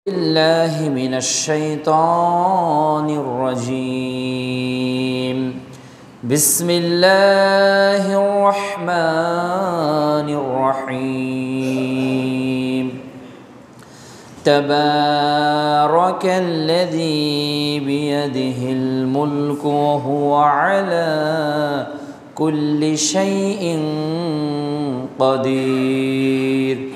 الله من الشيطان الرجيم بسم الله الرحمن الرحيم تبارك الذي بيده الملك وهو على كل شيء قدير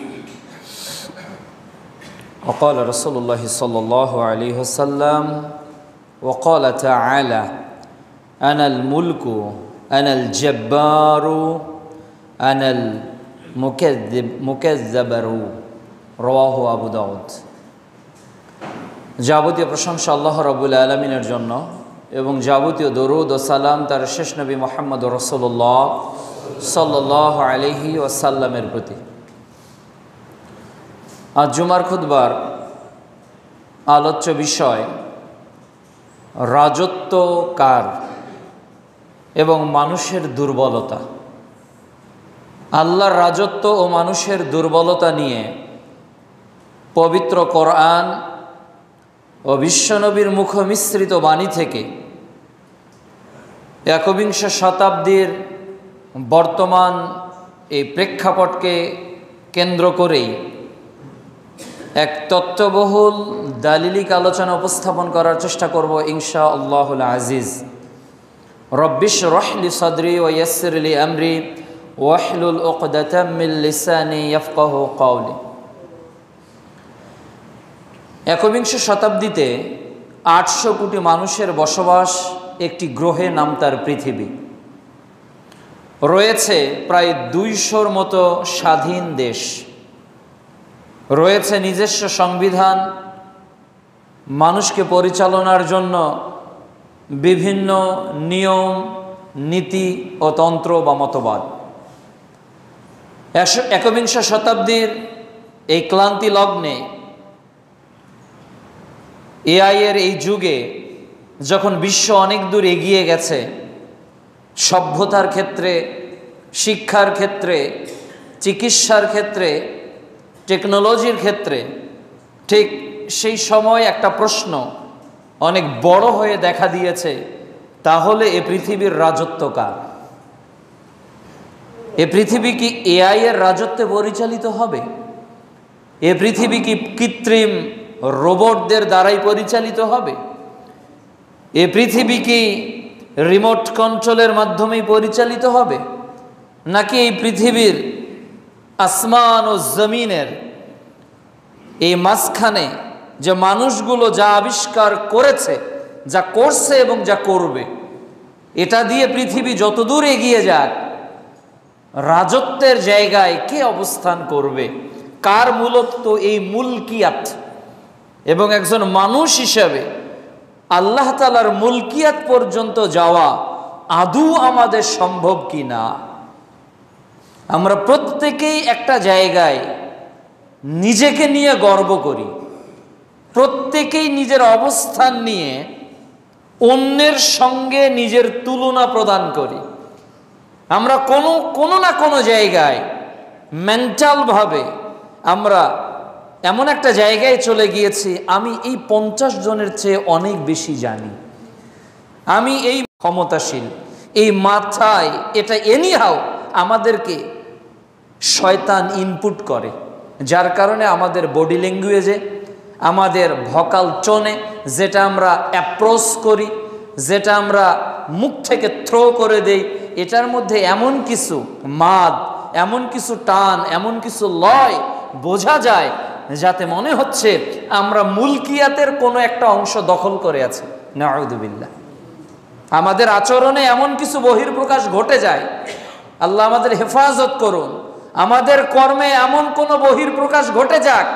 وقال رسول الله صلى الله عليه وسلم وقال تعالى أنا الملك أنا الجبار أنا المكذبر رواه أبو داود যাবতীয় প্রশংসা আল্লাহ রাব্বুল আলামিনের জন্য এবং যাবতীয় দরুদ ও সালাম তার শেষ নবী মুহাম্মদ রাসূলুল্লাহ সাল্লাল্লাহু আলাইহি ওয়াসাল্লামের প্রতি। আজ জুমার খুতবার আলোচ্য বিষয় রাজত্ব কার এবং মানুষের দুর্বলতা। আল্লাহর রাজত্ব ও মানুষের দুর্বলতা নিয়ে পবিত্র কোরআন ও বিশ্বনবীর মুখমিশ্রিত বাণী থেকে একবিংশ শতাব্দীর বর্তমান এই প্রেক্ষাপটকে কেন্দ্র করেই এক তত্ত্ববহুল দালিলিক আলোচনা উপস্থাপন করার চেষ্টা করব ইনশাআল্লাহুল আজিজ। রব্বিশ রহলি সদরি ওয়া ইয়াসসির লি আমরি ওয়াহলুল উকদাতাম মিন লিসানি ইয়াফকাহু কওলি। একবিংশ শতাব্দীতে ৮০০ কোটি মানুষের বসবাস একটি গ্রহে, নাম তার পৃথিবী। রয়েছে প্রায় ২০০-র মতো স্বাধীন দেশ, রয়েছে নিজস্ব সংবিধান, মানুষকে পরিচালনার জন্য বিভিন্ন নিয়ম, নীতি ও তন্ত্র বা মতবাদ। একবিংশ শতাব্দীর এই ক্লান্তি লগ্নে, এআই এর এই যুগে যখন বিশ্ব অনেক দূর এগিয়ে গেছে সভ্যতার ক্ষেত্রে, শিক্ষার ক্ষেত্রে, চিকিৎসার ক্ষেত্রে, টেকনোলজির ক্ষেত্রে, ঠিক সেই সময় একটা প্রশ্ন অনেক বড় হয়ে দেখা দিয়েছে, তাহলে এ পৃথিবীর রাজত্ব কার? এ পৃথিবী কি এআই এর রাজত্বে পরিচালিত হবে? এ পৃথিবী কি কৃত্রিম রোবটদের দ্বারাই পরিচালিত হবে? এ পৃথিবী কি রিমোট কন্ট্রোলের মাধ্যমেই পরিচালিত হবে? নাকি এই পৃথিবীর আসমান ও জমিনের এই মাঝখানে যে মানুষগুলো যা আবিষ্কার করেছে, যা করছে এবং যা করবে, এটা দিয়ে পৃথিবী যতদূর এগিয়ে যাক, রাজত্বের জায়গায় কে অবস্থান করবে? কার মূলত এই মুলকিয়াত? এবং একজন মানুষ হিসাবে আল্লাহ তাআলার মুলকিয়াত পর্যন্ত যাওয়া আদৌ আমাদের সম্ভব কি না? আমরা প্রত্যেকেই একটা জায়গায় নিজেকে নিয়ে গর্ব করি, প্রত্যেকেই নিজের অবস্থান নিয়ে অন্যের সঙ্গে নিজের তুলনা প্রদান করি। আমরা কোনো না কোনো জায়গায় মেন্টালভাবে আমরা এমন একটা জায়গায় চলে গিয়েছি, আমি এই ৫০ জনের চেয়ে অনেক বেশি জানি, আমি এই ক্ষমতাশীল, এই মাথায় এটা এনিহাও আমাদেরকে শয়তান ইনপুট করে, যার কারণে আমাদের বডি ল্যাঙ্গুয়েজে, আমাদের ভোকাল টোনে, যেটা আমরা অ্যাপ্রোচ করি, যেটা আমরা মুখ থেকে থ্রো করে দেই, এটার মধ্যে এমন কিছু মাদ, এমন কিছু টান, এমন কিছু লয় বোঝা যায়, যাতে মনে হচ্ছে আমরা মুলকিয়াতের কোনো একটা অংশ দখল করে আছি। নাউযুবিল্লাহ। আমাদের আচরণে এমন কিছু বহির্প্রকাশ ঘটে যায়, আল্লাহ আমাদের হেফাজত করুন। আমাদের কর্মে এমন কোনো বহির্প্রকাশ ঘটে যাক,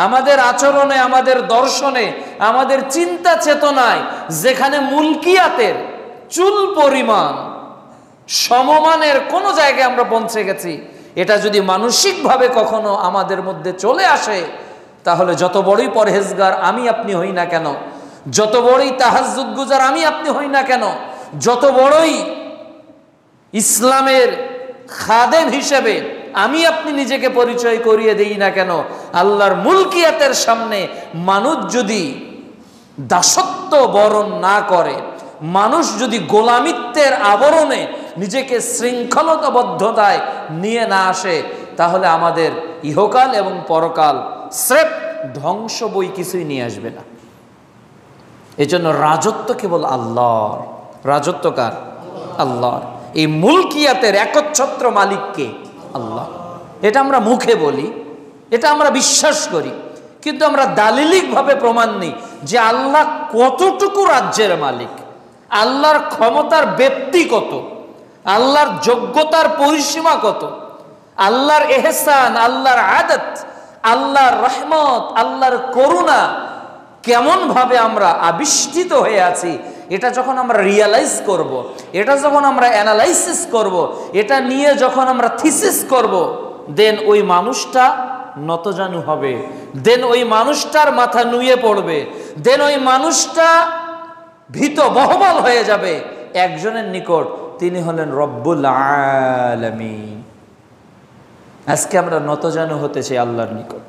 আমাদের আচরণে, আমাদের দর্শনে, আমাদের চিন্তা চেতনায় যেখানে মুলকিয়াতের চুল পরিমাণ সমমানের কোনো জায়গায় আমরা পৌঁছে গেছি, এটা যদি মানসিকভাবে কখনো আমাদের মধ্যে চলে আসে, তাহলে যত বড়ই পরহেজগার আমি আপনি হই না কেন, যত বড়ই তাহাজ্জুদ গুজার আমি আপনি হই না কেন, যত বড়ই ইসলামের খাদেম হিসেবে আমি আপনি নিজেকে পরিচয় করিয়ে দেই না কেন, আল্লাহর মুলকিয়াতের সামনে মানুষ যদি দাসত্ব বরণ না করে, মানুষ যদি গোলামিত্বের আবরণে নিজেকে শৃঙ্খলতাবদ্ধতায় নিয়ে না আসে, তাহলে আমাদের ইহকাল এবং পরকাল স্রেফ ধ্বংস বই কিছুই নিয়ে আসবে না। এজন্য রাজত্ব কেবল আল্লাহর। রাজত্ব কার? আল্লাহর। এই মুলকিয়াতের একচ্ছত্র মালিককে আল্লাহ। এটা আমরা মুখে বলি, এটা আমরা বিশ্বাস করি, কিন্তু আমরা দালিলিকভাবে প্রমাণ নেই যে আল্লাহ কতটুকু রাজ্যের মালিক, আল্লাহর ক্ষমতার ব্যাপ্তি কত, আল্লাহর যোগ্যতার পরিসীমা কত, আল্লাহর এহসান, আল্লাহর আদত, আল্লাহর রহমত, আল্লাহর করুণা কেমন ভাবে আমরা আবিষ্কৃত হয়ে আছি, এটা যখন আমরা রিয়ালাইজ করব, এটা যখন আমরা অ্যানালাইসিস করব, এটা নিয়ে যখন আমরা থিসিস করব, দেন ওই মানুষটা নতজানু হবে, দেন ওই মানুষটার মাথা নুয়ে পড়বে, দেন ওই মানুষটা ভীত বহবল হয়ে যাবে একজনের নিকট, তিনি হলেন রব্বুল আলামিন। আজকে আমরা নতজানু হতে চাই আল্লাহর নিকট।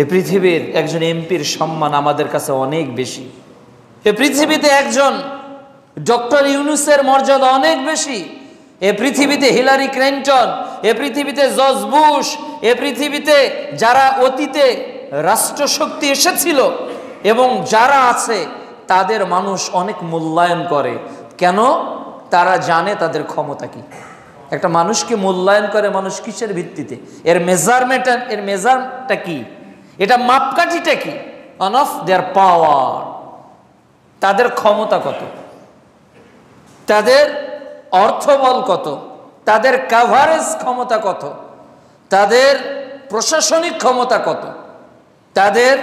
এ পৃথিবীর একজন এমপির সম্মান আমাদের কাছে অনেক বেশি, এ পৃথিবীতে একজন ডক্টর ইউনূসের মর্যাদা অনেক বেশি, এ পৃথিবীতে হিলারি ক্লিনটন, এ পৃথিবীতে জর্জ বুশ, এ পৃথিবীতে যারা অতীতে রাষ্ট্রশক্তি এসেছিল এবং যারা আছে তাদের মানুষ অনেক মূল্যায়ন করে। কেন? তারা জানে তাদের ক্ষমতা কি। একটা মানুষকে মূল্যায়ন করে মানুষ কিসের ভিত্তিতে? এর মেজারটা কি, এটা মাপকাঠিটা কি? অন অফ দেয়ার পাওয়ার, তাদের ক্ষমতা কত, তাদের অর্থবল কত, তাদের কাভারেজ ক্ষমতা কত, তাদের প্রশাসনিক ক্ষমতা কত, তাদের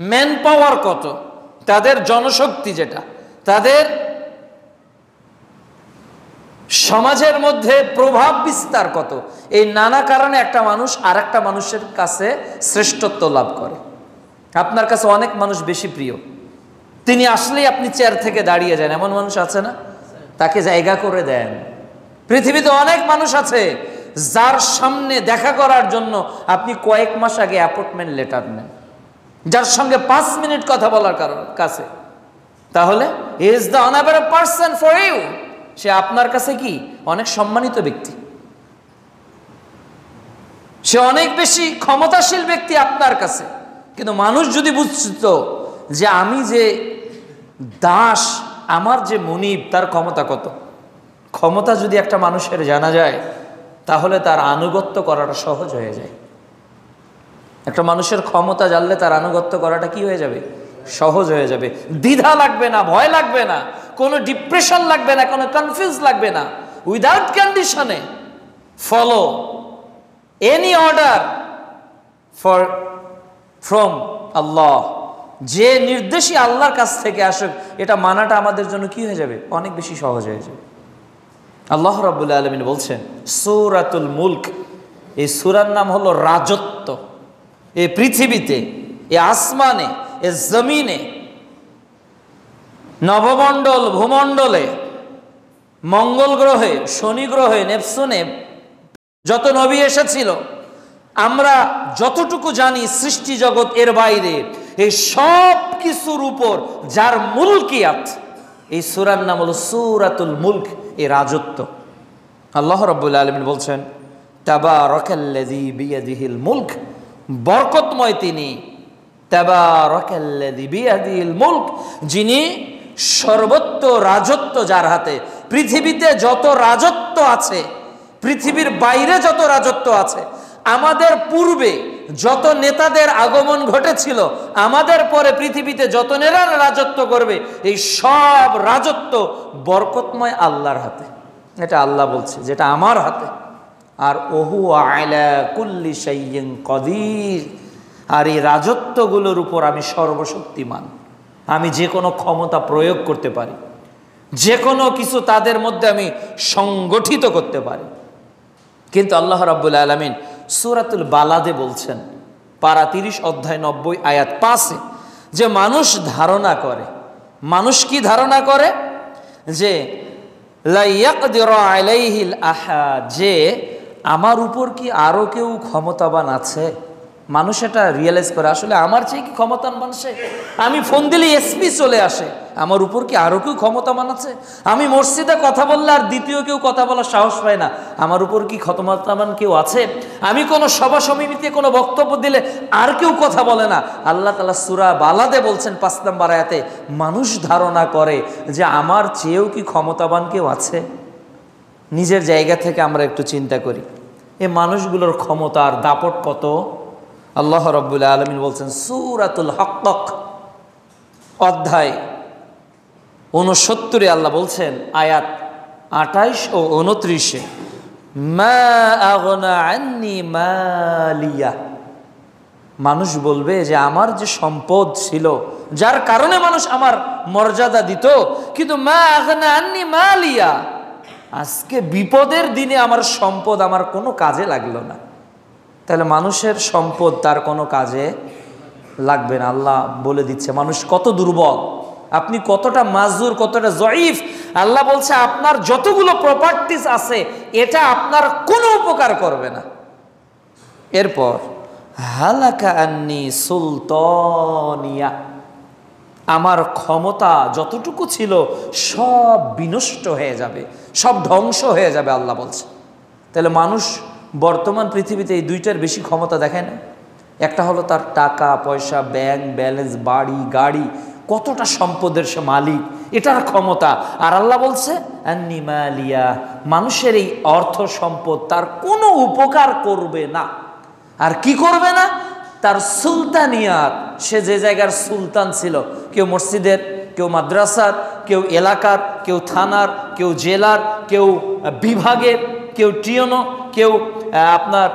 ম্যান পাওয়ার কত, তাদের জনশক্তি যেটা, তাদের সমাজের মধ্যে প্রভাব বিস্তার কত। এই নানা কারণে একটা মানুষ আর একটা মানুষের কাছে শ্রেষ্ঠত্ব লাভ করে। আপনার কাছে অনেক মানুষ বেশি প্রিয়, তিনি আসলেই আপনি চেয়ার থেকে দাঁড়িয়ে যান, এমন মানুষ আছে না? তাকে জায়গা করে দেন। পৃথিবীতে অনেক মানুষ আছে যার সামনে দেখা করার জন্য আপনি কয়েক মাস আগে অ্যাপয়েন্টমেন্ট লেটার নেন, যার সঙ্গে 5 মিনিট কথা বলার কাছে, তাহলে is the honourable person for you. সে আপনার কাছে কি অনেক সম্মানিত ব্যক্তি, সে অনেক বেশি ক্ষমতাশীল ব্যক্তি আপনার কাছে। কিন্তু মানুষ যদি বুঝত যে আমি যে দাস, আমার যে মনিব, তার ক্ষমতা কত, ক্ষমতা যদি একটা মানুষের জানা যায় তাহলে তার আনুগত্য করাটা সহজ হয়ে যায়। একটা মানুষের ক্ষমতা জানলে তার আনুগত্য করাটা কি হয়ে যাবে? সহজ হয়ে যাবে। দ্বিধা লাগবে না, ভয় লাগবে না, কোনো ডিপ্রেশন লাগবে না, কোনো কনফিউজ লাগবে না। উইদাউট কন্ডিশনে ফলো এনি অর্ডার ফ্রম আল্লাহ। যে নির্দেশই আল্লাহর কাছ থেকে আসুক, এটা মানাটা আমাদের জন্য কি হয়ে যাবে? অনেক বেশি সহজ হয়ে যাবে। আল্লাহ রাব্বুল আলামিন বলছেন সূরাতুল মুলক, এই সূরার নাম হলো রাজত্ব। এই পৃথিবীতে, এই আসমানে, এই জমিনে, নবমণ্ডল, ভূমণ্ডলে, মঙ্গল গ্রহে, শনি গ্রহে, নেপচুনে যত নবী এসেছিল, আমরা যতটুকু জানি সৃষ্টি জগৎ এর বাইরে, এই সব কিছুর উপর যার মুলকিয়াত, এই সূরার নাম হলো সূরাতুল মুলক, এই রাজত্ব। আল্লাহ রাব্বুল আলামিন বলছেন তাবারাকাল্লাযী বিয়াদিহিল মুলক, বরকতময় তিনি। তাবারাকাল্লাযী বিয়াদিহিল মুলক, যিনি সর্বত্র রাজত্ব যার হাতে। পৃথিবীতে যত রাজত্ব আছে, পৃথিবীর বাইরে যত রাজত্ব আছে, আমাদের পূর্বে যত নেতাদের আগমন ঘটেছিল, আমাদের পরে পৃথিবীতে যত নেতারা রাজত্ব করবে, এই সব রাজত্ব বরকতময় আল্লাহর হাতে। এটা আল্লাহ বলছে, যেটা আমার হাতে। আর ওহু আলা কুল্লি শাইইন কাদির, আর এই রাজত্বগুলোর উপর আমি সর্বশক্তিমান। আমি যে কোনো ক্ষমতা প্রয়োগ করতে পারি, যে কোনো কিছু তাদের মধ্যে আমি সংগঠিত করতে পারি। কিন্তু আল্লাহ রাব্বুল আলামিন সূরাতুল বালাদে বলছেন, পারা 30 অধ্যায় 90 আয়াত 5-এ, যে মানুষ ধারণা করে, মানুষ কি ধারণা করে? যে লা ইয়াকদিরু আলাইহিল আহাদ, যে আমার উপর কি আরও কেউ ক্ষমতাবান আছে? মানুষ এটা রিয়েলাইজ করে আসলে আমার চেয়ে কি ক্ষমতাবান মানুষে? আমি ফোন দিলে এসপি চলে আসে, আমার উপর কি আরও কেউ ক্ষমতাবান আছে? আমি মসজিদে কথা বললে আর দ্বিতীয় কেউ কথা বলার সাহস পায় না, আমার উপর কি ক্ষমতাবান কেউ আছে? আমি কোনো সভা সমিতিতে কোনো বক্তব্য দিলে আর কেউ কথা বলে না। আল্লাহ তাআলা সূরা বালাদে বলছেন ৫ নম্বর আয়াতে, মানুষ ধারণা করে যে আমার চেয়েও কি ক্ষমতাবান কেউ আছে। নিজের জায়গা থেকে আমরা একটু চিন্তা করি, এই মানুষগুলোর ক্ষমতার দাপট কত। আল্লাহ রাব্বুল আলামিন বলছেন সূরাতুল হাক্ক অধ্যায় ৬৯ আল্লাহ বলছেন আয়াত ২৮ ও ২৯, মা আগনা আন্নি মালিয়া। মানুষ বলবে যে আমার যে সম্পদ ছিল, যার কারণে মানুষ আমার মর্যাদা দিত, কিন্তু মা আগনা আন্নি মালিয়া, আজকে বিপদের দিনে আমার সম্পদ আমার কোনো কাজে লাগলো না। তাহলে মানুষের সম্পদ তার কোনো কাজে লাগবে না। আল্লাহ বলে দিচ্ছে মানুষ কত দুর্বল, আপনি কতটা মাজুর, কতটা জয়ীফ। আল্লাহ বলছে আপনার যতগুলো প্রপার্টিস আছে এটা আপনার কোনো উপকার করবে না। এরপর হালাকা আন্নি সুলতানিয়া, আমার ক্ষমতা যতটুকু ছিল সব বিনষ্ট হয়ে যাবে, সব ধ্বংস হয়ে যাবে আল্লাহ বলছে। তাহলে মানুষ বর্তমান পৃথিবীতে এই দুইটার বেশি ক্ষমতা দেখে না। একটা হলো তার টাকা পয়সা, ব্যাংক ব্যালেন্স, বাড়ি গাড়ি, কতটা সম্পদের সে মালিক, এটার ক্ষমতা। আর আল্লাহ বলছে আন্নি মালিয়া, মানুষের এই অর্থ সম্পদ তার কোনো উপকার করবে না। আর কি করবে না? তার সুলতানিয়াত, সে যে জায়গার সুলতান ছিল, কেউ মসজিদের, কেউ মাদ্রাসার, কেউ এলাকার, কেউ থানার, কেউ জেলার, কেউ বিভাগের, কেউ টিওনো, কেউ আপনার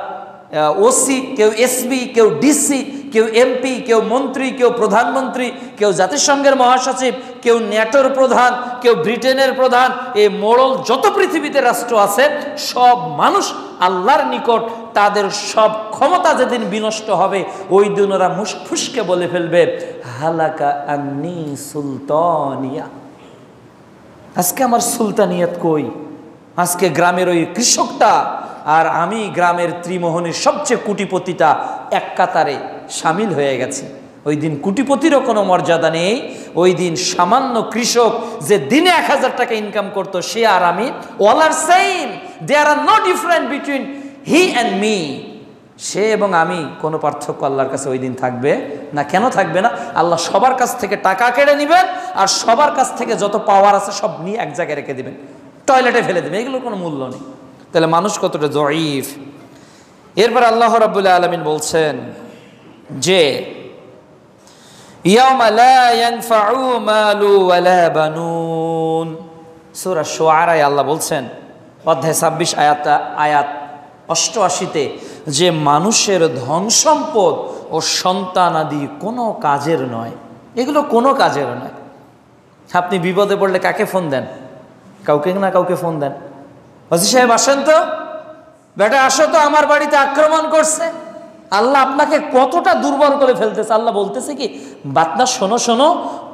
ওসি, কেউ এসপি, কেউ ডিসি, কেউ এমপি, কেউ মন্ত্রী, কেউ প্রধানমন্ত্রী, কেউ জাতিসংঘের মহাসচিব, কেউ ন্যাটোর প্রধান, কেউ ব্রিটেনের প্রধান, এই মোড়ল যত পৃথিবীতে রাষ্ট্র আছে সব মানুষ আল্লাহর নিকট তাদের সব ক্ষমতা যেদিন বিনষ্ট হবে ওই দিন ওরা মুসফুসকে বলে ফেলবে হালাকা আন্নি সুলতানিয়া। আজকে আমার সুলতানিয়াত কই? আজকে গ্রামের ওই কৃষকটা আর আমি গ্রামের ত্রিমোহনীর সবচেয়ে কোটিপতিটা এক কাতারে সামিল হয়ে গেছে। ওই দিন কোটিপতিরও কোনো মর্যাদা নেই। ওই দিন সামান্য কৃষক যে দিনে ১,০০০ টাকা ইনকাম করতো সে আর আমি all are same, there are no different between he and me. সে এবং আমি কোনো পার্থক্য আল্লাহর কাছে ওই দিন থাকবে না। কেন থাকবে না? আল্লাহ সবার কাছ থেকে টাকা কেড়ে নেবেন আর সবার কাছ থেকে যত পাওয়ার আছে সব নিয়ে এক জায়গায় রেখে দেবেন, টয়লেটে ফেলে দেবেন, এগুলোর কোনো মূল্য নেই। তাহলে মানুষ কতটা জয়ীফ। এরপর আল্লাহ রাব্বুল আলামিন বলছেন যে ইয়াউমা লা ইয়ানফাউ মালু ওয়ালা বানুন, সূরা শুআরায় আল্লাহ বলছেন অধ্যায় ২৬ আয়াত ৮৮-তে যে মানুষের ধন সম্পদ ও সন্তান আদি কোনো কাজের নয়, এগুলো কোনো কাজের নয়। আপনি বিপদে পড়লে কাকে ফোন দেন? কাউকে না কাউকে ফোন দেন, হাজী সাহেব আসেন তো, বেটা আসো তো, আমার বাড়িতে আক্রমণ করছে। আল্লাহ আপনাকে কতটা দুর্বল করে ফেলতেছে। আল্লাহ বলতেছে কি, বান্দা শোনো শোনো,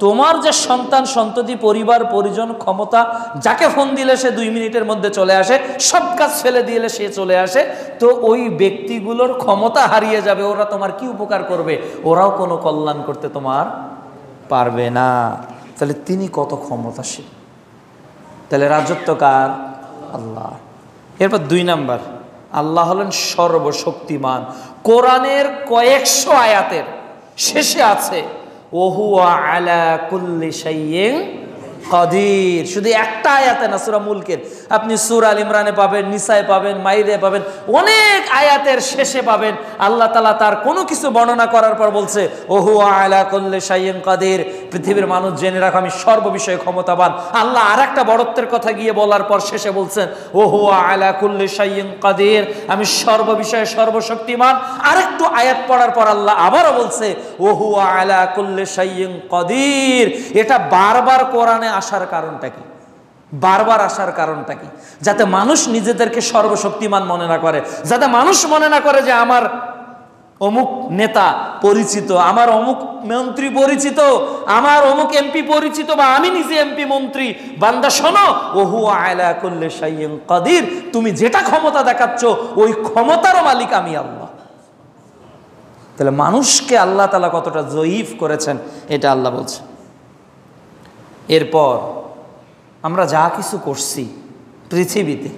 তোমার যে সন্তান সন্ততি পরিবার পরিজন ক্ষমতা, যাকে ফোন দিলে সে ২ মিনিটের মধ্যে চলে আসে, সব কাজ ফেলে দিলে সে চলে আসে, তো ওই ব্যক্তিগুলোর ক্ষমতা হারিয়ে যাবে। ওরা তোমার কি উপকার করবে? ওরাও কোনো কল্যাণ করতে তোমার পারবে না। তাহলে তিনি কত ক্ষমতাশীল। তাহলে রাজত্ব কার? আল্লাহ। এরপর ২ নাম্বার, আল্লাহ হলেন সর্বশক্তিমান। কোরআনের কয়েকশো আয়াতের শেষে আছে ওহুয়া আলা কুল্লি শাইইন কাদির। শুধু একটা আয়াতে না, সূরা মুলকের, আপনি সূরা আল ইমরানে পাবেন, নিসায় পাবেন, মাইদে পাবেন, অনেক আয়াতের শেষে পাবেন আল্লাহ তাআলা তার কোনো কিছু বর্ণনা করার পর বলছে ওহুয়া আলা কুল্লি শাইইন কাদির। পৃথিবীর মানুষ জেনে রাখো আমি সর্ববিষয়ে ক্ষমতাবান। আল্লাহ আর একটা বড়ত্বের কথা গিয়ে বলার পর শেষে বলছেন ওহুয়া আলা কুল্লি শাইইন কাদির, আমি সর্ববিষয়ে সর্বশক্তিমান। আরেকটু আয়াত পড়ার পর আল্লাহ আবারও বলছে ওহুয়া আলা কুল্লি শাইইন কাদির। এটা বারবার কোরআনে আসার কারণটা কি? বারবার আসার কারণটা কি? যাতে মানুষ নিজেদেরকে সর্বশক্তিমান মনে না করে, যাতে মানুষ মনে না করে যে আমার অমুক নেতা পরিচিত, আমার অমুক মন্ত্রী পরিচিত, আমার অমুক এমপি পরিচিত, বা আমি নিজে এমপি মন্ত্রী। বান্দা শোনো, ওহু আলা কুল্লি শাইইন কাদির, তুমি যেটা ক্ষমতা দেখাচ্ছ ওই ক্ষমতারও মালিক আমি আল্লাহ। তাহলে মানুষকে আল্লাহ তাআলা কতটা জয়ীফ করেছেন এটা আল্লাহ বলছেন। এরপর আমরা যা কিছু করছি পৃথিবীতে,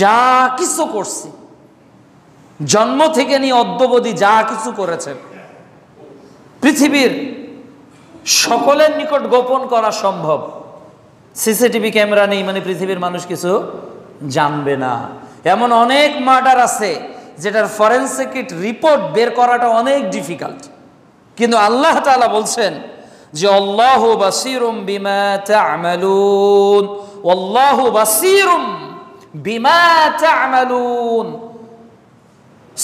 যা কিছু করছি, জন্ম থেকে নিয়ে অদ্যবধি যা কিছু করেছেন, পৃথিবীর সকলের নিকট গোপন করা সম্ভব। সিসিটিভি ক্যামেরা নেই মানে পৃথিবীর মানুষ কিছু জানবে না। এমন অনেক মার্ডার আছে যেটার ফরেনসিক রিপোর্ট বের করাটা অনেক ডিফিকাল্ট, কিন্তু আল্লাহ তাআলা বলছেন যে আল্লাহু বাসীরুম বিমা তা'মালুন, আল্লাহু বাসীরুম বিমা তা'মালুন।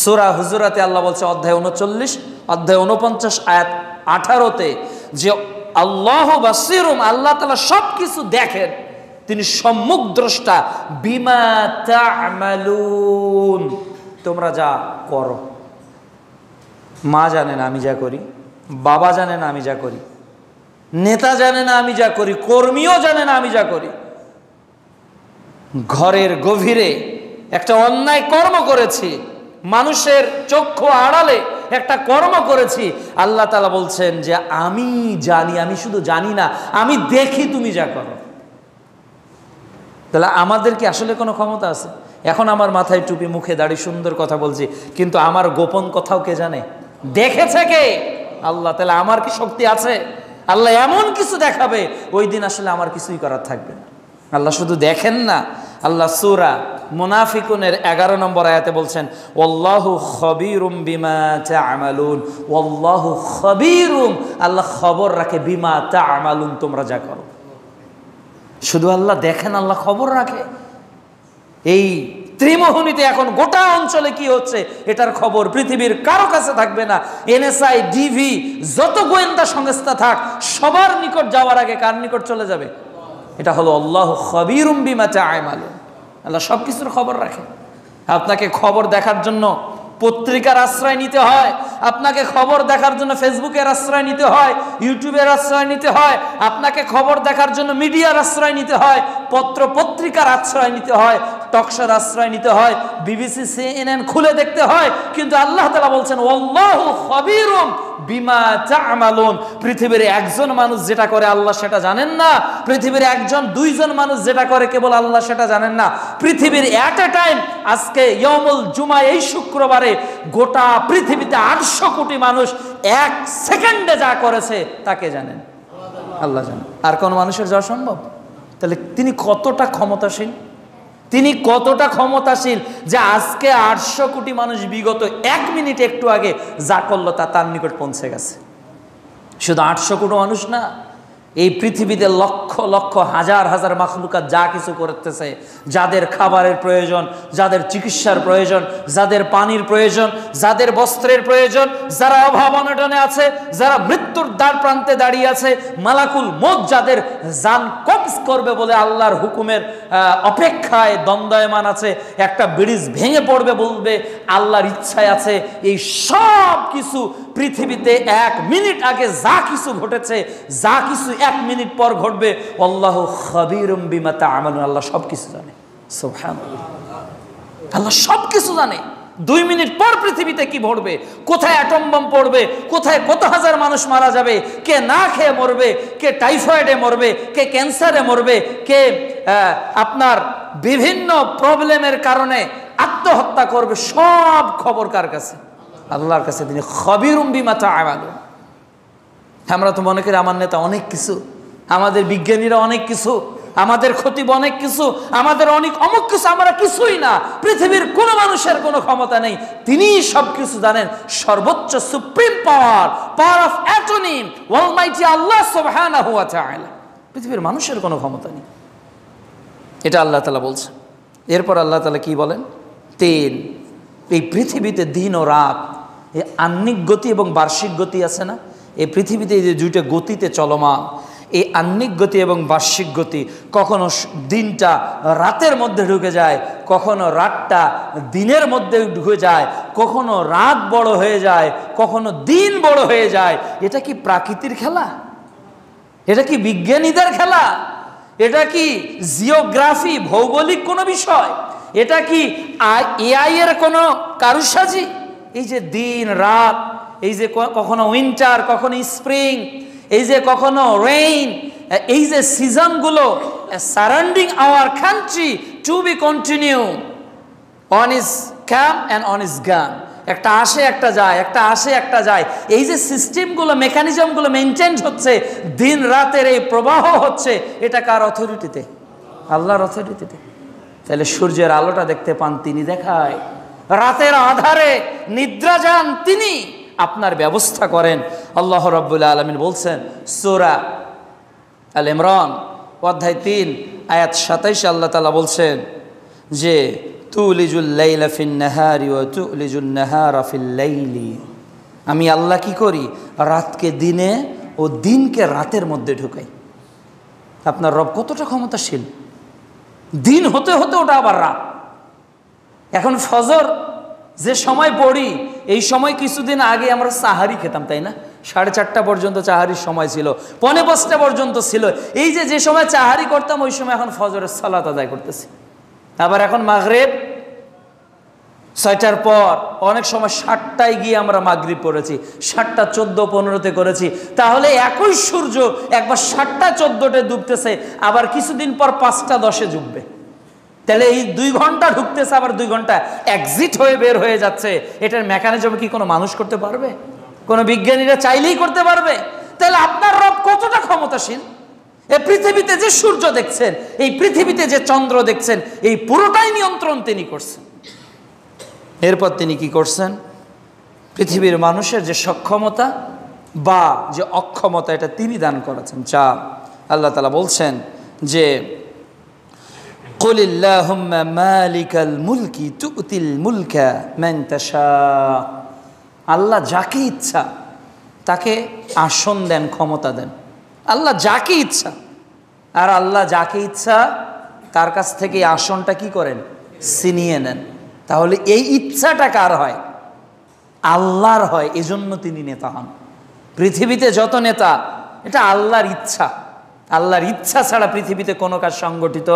সূরা হুজুরাতে আল্লাহ বলছে অধ্যায় 39 অধ্যায় 49 আয়াত 18-তে যে আল্লাহু বাসীরুম, আল্লাহ তাআলা সবকিছু দেখেন, তিনি সম্মুখ দ্রষ্টা। বিমা তা'মালুন, তোমরা যা করো। মা জানে না আমি যা করি, বাবা জানে না আমি যা করি, নেতা জানে না আমি যা করি, কর্মীও জানে না আমি যা করি। ঘরের গভীরে একটা অন্যায় কর্ম করেছি, মানুষের চক্ষু আড়ালে একটা কর্ম করেছি, আল্লাহ তাআলা বলছেন যে আমি জানি, আমি শুধু জানি না, আমি দেখি তুমি যা করো। তাহলে আমাদের কি আসলে কোনো ক্ষমতা আছে? এখন আমার মাথায় টুপি, মুখে দাড়ি, সুন্দর কথা বলছি, কিন্তু আমার গোপন কথাও কে জানে? দেখেছে কে? আল্লাহ। তাহলে আমার কি শক্তি আছে? আল্লাহ এমন কিছু দেখাবে ওই দিন আসলে আমার কিছুই করার থাকবে না। আল্লাহ শুধু দেখেন না, আল্লাহ সূরা মুনাফিকুনের 11 নম্বর আয়াতে বলছেন ওয়াল্লাহু খবীরুম বিমা তা'মালুন, ওয়াল্লাহু খবীরুম, আল্লাহ খবর রাখে বিমা তা'মালুন, তোমরা যা করো। শুধু আল্লাহ দেখেন, আল্লাহ খবর রাখে। এই ত্রিমোহনীতে এখন গোটা অঞ্চলে কি হচ্ছে এটার খবর পৃথিবীর কারো কাছে থাকবে না। এনএসআই, ডিভি, যত গোয়েন্দা সংস্থা থাক, সবার নিকট যাওয়ার আগে কার নিকট চলে যাবে? এটা হলো আল্লাহু খবীরুম বিমা তা'মালুন। আল্লাহ সব কিছুর খবর রাখে। আপনাকে খবর দেখার জন্য পত্রিকার আশ্রয় নিতে হয়, আপনাকে খবর দেখার জন্য ফেসবুকের আশ্রয় নিতে হয়, ইউটিউবের আশ্রয় নিতে হয়, আপনাকে খবর দেখার জন্য মিডিয়ার আশ্রয় নিতে হয়, পত্র পত্রিকার আশ্রয় নিতে হয়, টকশোর আশ্রয় নিতে হয়, বিবিসি, সিএনএন খুলে দেখতে হয়। কিন্তু আল্লাহ তাআলা বলছেন ওয়াল্লাহু খবীরুম বিমা তা'মালুন। পৃথিবীর একজন মানুষ যেটা করে আল্লাহ সেটা জানেন না, পৃথিবীর একজন দুইজন মানুষ যেটা করে কেবল আল্লাহ সেটা জানেন না। পৃথিবীর এট এ টাইম, আজকে ইয়াউমুল জুমা, এই শুক্রবারে গোটা পৃথিবীতে 800 কোটি মানুষ এক সেকেন্ডে যা করেছে তাকে জানেন, আল্লাহ জানেন। আর কোন মানুষের যাওয়া সম্ভব? তাহলে তিনি কতটা ক্ষমতাশীল, তিনি কতটা ক্ষমতাশীল যে আজকে 800 কোটি মানুষ বিগত 1 মিনিট একটু আগে যা করলো তা তার নিকট পৌঁছে গেছে। শুধু 800 কোটি মানুষ না, এই পৃথিবীতে লক্ষ লক্ষ হাজার হাজার মাখলুকাত যা কিছু করতেছে, যাদের খাবারের প্রয়োজন, যাদের চিকিৎসার প্রয়োজন, যাদের পানির প্রয়োজন, যাদের বস্ত্রের প্রয়োজন, যারা অভাব অনটনে আছে, যারা মৃত্যুর দ্বার প্রান্তে দাঁড়িয়ে আছে, মালাকুল মউত যাদের জান কবজ করবে বলে আল্লাহর হুকুমের অপেক্ষায় দ্বন্দ্বয়মান আছে, একটা ব্রিজ ভেঙে পড়বে বলবে আল্লাহর ইচ্ছায় আছে, এই সব কিছু পৃথিবীতে 1 মিনিট আগে যা কিছু ঘটেছে, যা কিছু 1 মিনিট পর ঘটবে, আল্লাহু খবীরুম বিমা তা'মালুন, আল্লাহ সব কিছু জানে। সুবহানাল্লাহ, আল্লাহ সব কিছু জানে। 2 মিনিট পর পৃথিবীতে কি ঘটবে, কোথায় অ্যাটম বম পড়বে, কোথায় কত হাজার মানুষ মারা যাবে, কে না খেয়ে মরবে, কে টাইফয়েডে মরবে, কে ক্যান্সারে মরবে, কে আপনার বিভিন্ন প্রবলেমের কারণে আত্মহত্যা করবে, সব খবর কার কাছে? আল্লাহর কাছে। তিনি খবীরুম বিমা তা'মালুন। আমরা তো মনে করি আমার নেতা অনেক কিছু, আমাদের বিজ্ঞানীরা অনেক কিছু, আমাদের খতিব অনেক কিছু, আমাদের অনেক অমুক কিছু, আমরা কিছুই না। পৃথিবীর কোনো মানুষের কোনো ক্ষমতা নেই, তিনিই সব কিছু জানেন। সর্বোচ্চ supreme power, power of attorney, almighty আল্লাহ সুবহানাহু ওয়া তাআলা। পৃথিবীর মানুষের কোনো ক্ষমতা নেই, এটা আল্লাহ তাআলা বলছেন। এরপর আল্লাহ তাআলা কি বলেন? 3, এই পৃথিবীতে দিন ও রাত, এই আহ্নিক গতি এবং বার্ষিক গতি আছে না, এই পৃথিবীতে এই যে 2টা গতিতে চলমান, এই আহ্নিক গতি এবং বার্ষিক গতি, কখনো দিনটা রাতের মধ্যে ঢুকে যায়, কখনো রাতটা দিনের মধ্যে ঢুকে যায়, কখনো রাত বড় হয়ে যায়, কখনো দিন বড় হয়ে যায়। এটা কি প্রাকৃতির খেলা? এটা কি বিজ্ঞানীদের খেলা? এটা কি জিওগ্রাফি, ভৌগোলিক কোনো বিষয়? এটা কি এআই এর কোনো কারুসাজি? এই যে দিন রাত, এই যে কখনো উইন্টার, কখনো স্প্রিং, এই যে কখনো রেইন, এই যে সিজনগুলো surrounding our country to be continue, on is come and on is gone, একটা আসে একটা যায়, একটা আসে একটা যায়। এই যে সিস্টেমগুলো, মেকানিজমগুলো মেনটেন হচ্ছে, দিন রাতের এই প্রবাহ হচ্ছে, এটা কার অথরিটিতে? আল্লাহর অথরিটিতে। তাহলে সূর্যের আলোটা দেখতে পান তিনি, দেখায়। রাতের আধারে নিদ্রা যান তিনি, আপনার ব্যবস্থা করেন। আল্লাহ রাব্বুল আলামিন বলছেন সূরা আল ইমরান অধ্যায় 3 আয়াত 27, আল্লাহ তাআলা বলছেন যে তুলিজুল লাইলা ফিন নাহারি ওয়া তুলিজুন নাহারা ফিল লাইলি, আমি আল্লাহ কি করি? রাতকে দিনে ও দিনকে রাতের মধ্যে ঢুকাই। আপনার রব কতটা ক্ষমতাশীল! দিন হতে হতে ওটা আবার রাত। এখন ফজর যে সময় পড়ি, এই সময় কিছুদিন আগে আমরা সাহারি খেতাম, তাই না? 4:30 পর্যন্ত চাহারির সময় ছিল, 4:45 পর্যন্ত ছিল। এই যে সময় চাহারি করতাম, ওই সময় এখন ফজরের সালাত আদায় করতেছি। আবার এখন মাগরিব 6টার পর, অনেক সময় 7টায় গিয়ে আমরা মাগরিব পড়েছি, 7:14-15 করেছি। তাহলে একই সূর্য একবার 7:14 ডুবতেছে, আবার কিছুদিন পর 5:10 ডুববে। তাহলে এই 2 ঘন্টা ঢুকতেছে, আবার 2 ঘন্টা এক্সিট হয়ে বের হয়ে যাচ্ছে। এটার মেকানিজম কি কোনো মানুষ করতে পারবে? কোনো বিজ্ঞানীরা চাইলেই করতে পারবে? তাহলে আপনার রব কতটা ক্ষমতাশীল! এই পৃথিবীতে যে সূর্য দেখছেন, এই পৃথিবীতে যে চন্দ্র দেখছেন, এই পুরোটাই নিয়ন্ত্রণ তিনি করছেন। এরপর তিনি কি করছেন? পৃথিবীর মানুষের যে সক্ষমতা বা যে অক্ষমতা, এটা তিনি দান করেছেন। যা আল্লাহ তাআলা বলছেন যে কুলিল্লাহুম্মা মালিকাল মুলকি তুতিল মুলকা মান তাশা, আল্লাহ যাকে ইচ্ছা তাকে আসন দেন, ক্ষমতা দেন। আল্লাহ যাকে ইচ্ছা, আর আল্লাহ যাকে ইচ্ছা তার কাছ থেকে আসনটা কি করেন? ছিনিয়ে নেন। তাহলে এই ইচ্ছাটা কার হয়? আল্লাহর হয়। এজন্য তিনি নেতা হন। পৃথিবীতে যত নেতা, এটা আল্লাহর ইচ্ছা। আল্লাহর ইচ্ছা ছাড়া পৃথিবীতে কোনো কাজ সংগঠিত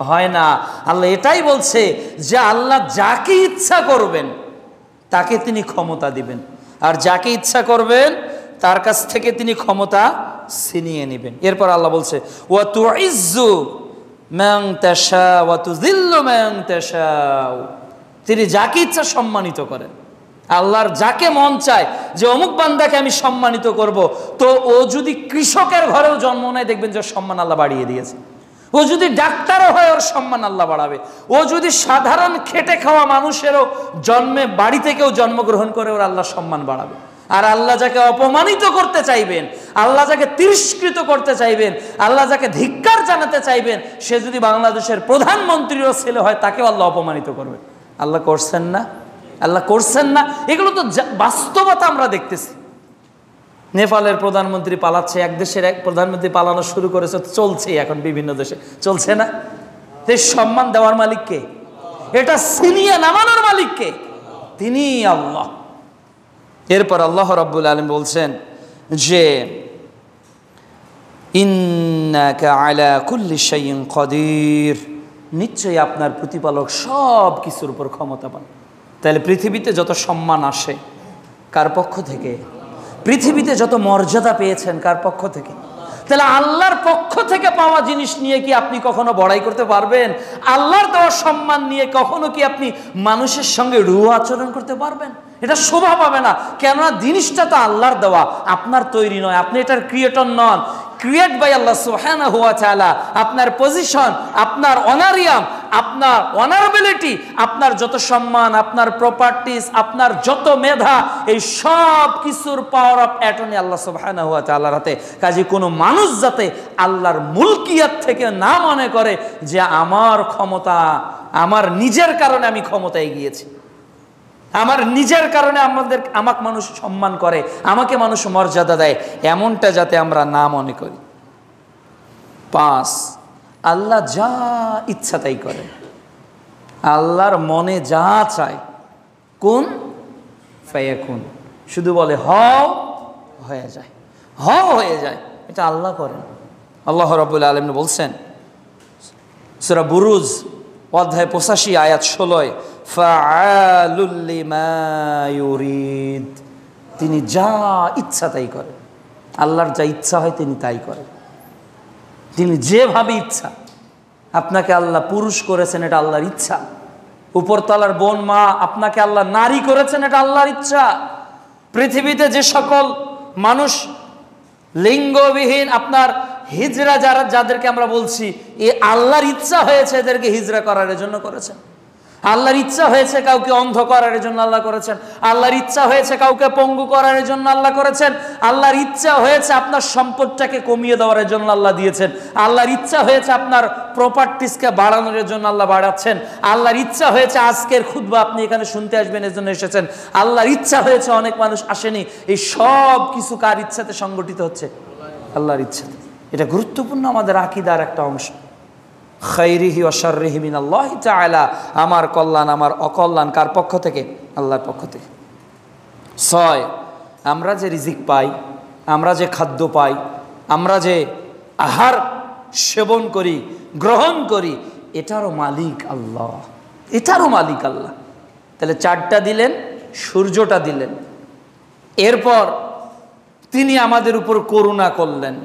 হয় না। আল্লাহ এটাই বলছে যে আল্লাহ যাকে ইচ্ছা করবেন তাকে তিনি ক্ষমতা দিবেন, আর যাকে ইচ্ছা করবেন তার কাছ থেকে তিনি ক্ষমতা ছিনিয়ে নেবেন। এরপর আল্লাহ বলছে ওয়া তুইজ্জু মান তাশা ওয়া তুযিল্লু মান তাশা, তিনি যাকে ইচ্ছা সম্মানিত করেন। আল্লাহর যাকে মন চায় যে অমুক বান্দাকে আমি সম্মানিত করব, তো ও যদি কৃষকের ঘরেও জন্ম নেয়, দেখবেন যে সম্মান আল্লাহ বাড়িয়ে দিয়েছে। ও যদি ডাক্তারও হয়, ওর সম্মান আল্লাহ বাড়াবে। ও যদি সাধারণ খেটে খাওয়া মানুষেরও জন্মে বাড়ি থেকেও জন্মগ্রহণ করে, ওর আল্লাহ সম্মান বাড়াবে। আর আল্লাহ যাকে অপমানিত করতে চাইবেন, আল্লাহ যাকে তিরস্কৃত করতে চাইবেন, আল্লাহ যাকে ধিক্কার জানাতে চাইবেন, সে যদি বাংলাদেশের প্রধানমন্ত্রীরও ছেলে হয়, তাকেও আল্লাহ অপমানিত করবে। আল্লাহ করছেন না? আল্লাহ করছেন না? এগুলো তো বাস্তবতা আমরা দেখতেছি। নেপালের প্রধানমন্ত্রী পালাচ্ছে, এক দেশের এক প্রধানমন্ত্রী পালানো শুরু করেছে, চলছে এখন বিভিন্ন দেশে, চলছে না? এই সম্মান দেওয়ার মালিক কে? এটা ছিনিয়ে নামানোর মালিক কে? তিনি আল্লাহ। এরপর আল্লাহ রাব্বুল আলামিন বলছেন যে ইন্নাকা আলা কুল্লি শাইইন কাদির, নিশ্চয়ই আপনার প্রতিপালক সব কিছুর উপর ক্ষমতাবান। তাহলে পৃথিবীতে যত সম্মান আসে কার পক্ষ থেকে? পৃথিবীতে যত মর্যাদা পেয়েছেন কার পক্ষ থেকে? তাহলে আল্লাহর পক্ষ থেকে পাওয়া জিনিস নিয়ে কি আপনি কখনো বড়াই করতে পারবেন? আল্লাহর দেওয়া সম্মান নিয়ে কখনো কি আপনি মানুষের সঙ্গে রূঢ় আচরণ করতে পারবেন? এটা শোভা পাবে না। কেননা জিনিসটা তো আল্লাহর দেওয়া, আপনার তৈরি নয়। আপনি এটার ক্রিয়েটর নন। ক্রিয়েট বাই আল্লাহ সুবহানাহু ওয়া তাআলা। আপনার পজিশন, আপনার অনারিয়াম, আপনার অনারেবিলিটি, আপনার যত সম্মান, আপনার প্রপার্টিস, আপনার যত মেধা, এই সব কিছুর পাওয়ার অফ অ্যাটর্নি আল্লাহ সুবহানাহু ওয়া তাআলার হাতে। কাজে কোনো মানুষ যাতে আল্লাহর মুলকিয়াত থেকে না মনে করে যে আমার ক্ষমতা, আমার নিজের কারণে আমি ক্ষমতায় গিয়েছি, আমার নিজের কারণে আমাকে মানুষ সম্মান করে, আমাকে মানুষ মর্যাদা দেয়, এমনটা যাতে আমরা না মনে করি। 5, আল্লাহ যা ইচ্ছা তাই করে। আল্লাহর মনে যা চায় কুন ফায়াকুন, শুধু বলে হও হয়ে যায়, হও হয়ে যায়, এটা আল্লাহ করেন। আল্লাহ রাব্বুল আলামিন বলছেন সূরা বুরুজ অধ্যায় 85 আয়াত 16, ফাআলুল লিমা ইউরিদ, তিনি যা ইচ্ছা তাই করেন। আল্লাহর যা ইচ্ছা হয় তিনি তাই করেন, তিনি যেভাবে ইচ্ছা। আপনাকে আল্লাহ পুরুষ করেছেন, এটা আল্লাহর ইচ্ছা। উপরতলার বোন মা আপনাকে আল্লাহ নারী করেছেন, এটা আল্লাহর ইচ্ছা। পৃথিবীতে যে সকল মানুষ লিঙ্গবিহীন আপনার হিজরা যাদেরকে আমরা বলছি, এ আল্লাহর ইচ্ছা হয়েছে এদেরকে হিজরা করার জন্য করেছেন। আল্লাহর ইচ্ছা হয়েছে কাউকে অন্ধ করার জন্য আল্লাহ করেছেন। আল্লাহর ইচ্ছা হয়েছে কাউকে পঙ্গু করার জন্য আল্লাহ করেছেন। আল্লাহর ইচ্ছা হয়েছে আপনার সম্পদটাকে কমিয়ে দেওয়ার জন্য আল্লাহ দিয়েছেন। আল্লাহর ইচ্ছা হয়েছে আপনার প্রপার্টিসকে বাড়ানোর জন্য আল্লাহ বাড়াচ্ছেন। আল্লাহর ইচ্ছা হয়েছে আজকের খুতবা আপনি এখানে শুনতে আসবেন এর জন্য এসেছেন। আল্লাহর ইচ্ছা হয়েছে অনেক মানুষ আসেনি। এই সব কিছু কার ইচ্ছাতে সংগঠিত হচ্ছে? আল্লাহর ইচ্ছাতে। এটা গুরুত্বপূর্ণ আমাদের আকীদার একটা অংশ। খাইরিহি ওয়া শাররিহি মিনাল্লাহি তাআলা, আমার কল্যাণ আমার অকল্যাণ কার পক্ষ থেকে? আল্লাহর পক্ষ থেকে। 6, আমরা যে রিজিক পাই, আমরা যে খাদ্য পাই, আমরা যে আহার সেবন করি, গ্রহণ করি, এটারও মালিক আল্লাহ, এটারও মালিক আল্লাহ। তাহলে 4টা দিলেন, সূর্যটা দিলেন, এরপর তিনি আমাদের উপর করুণা করলেন,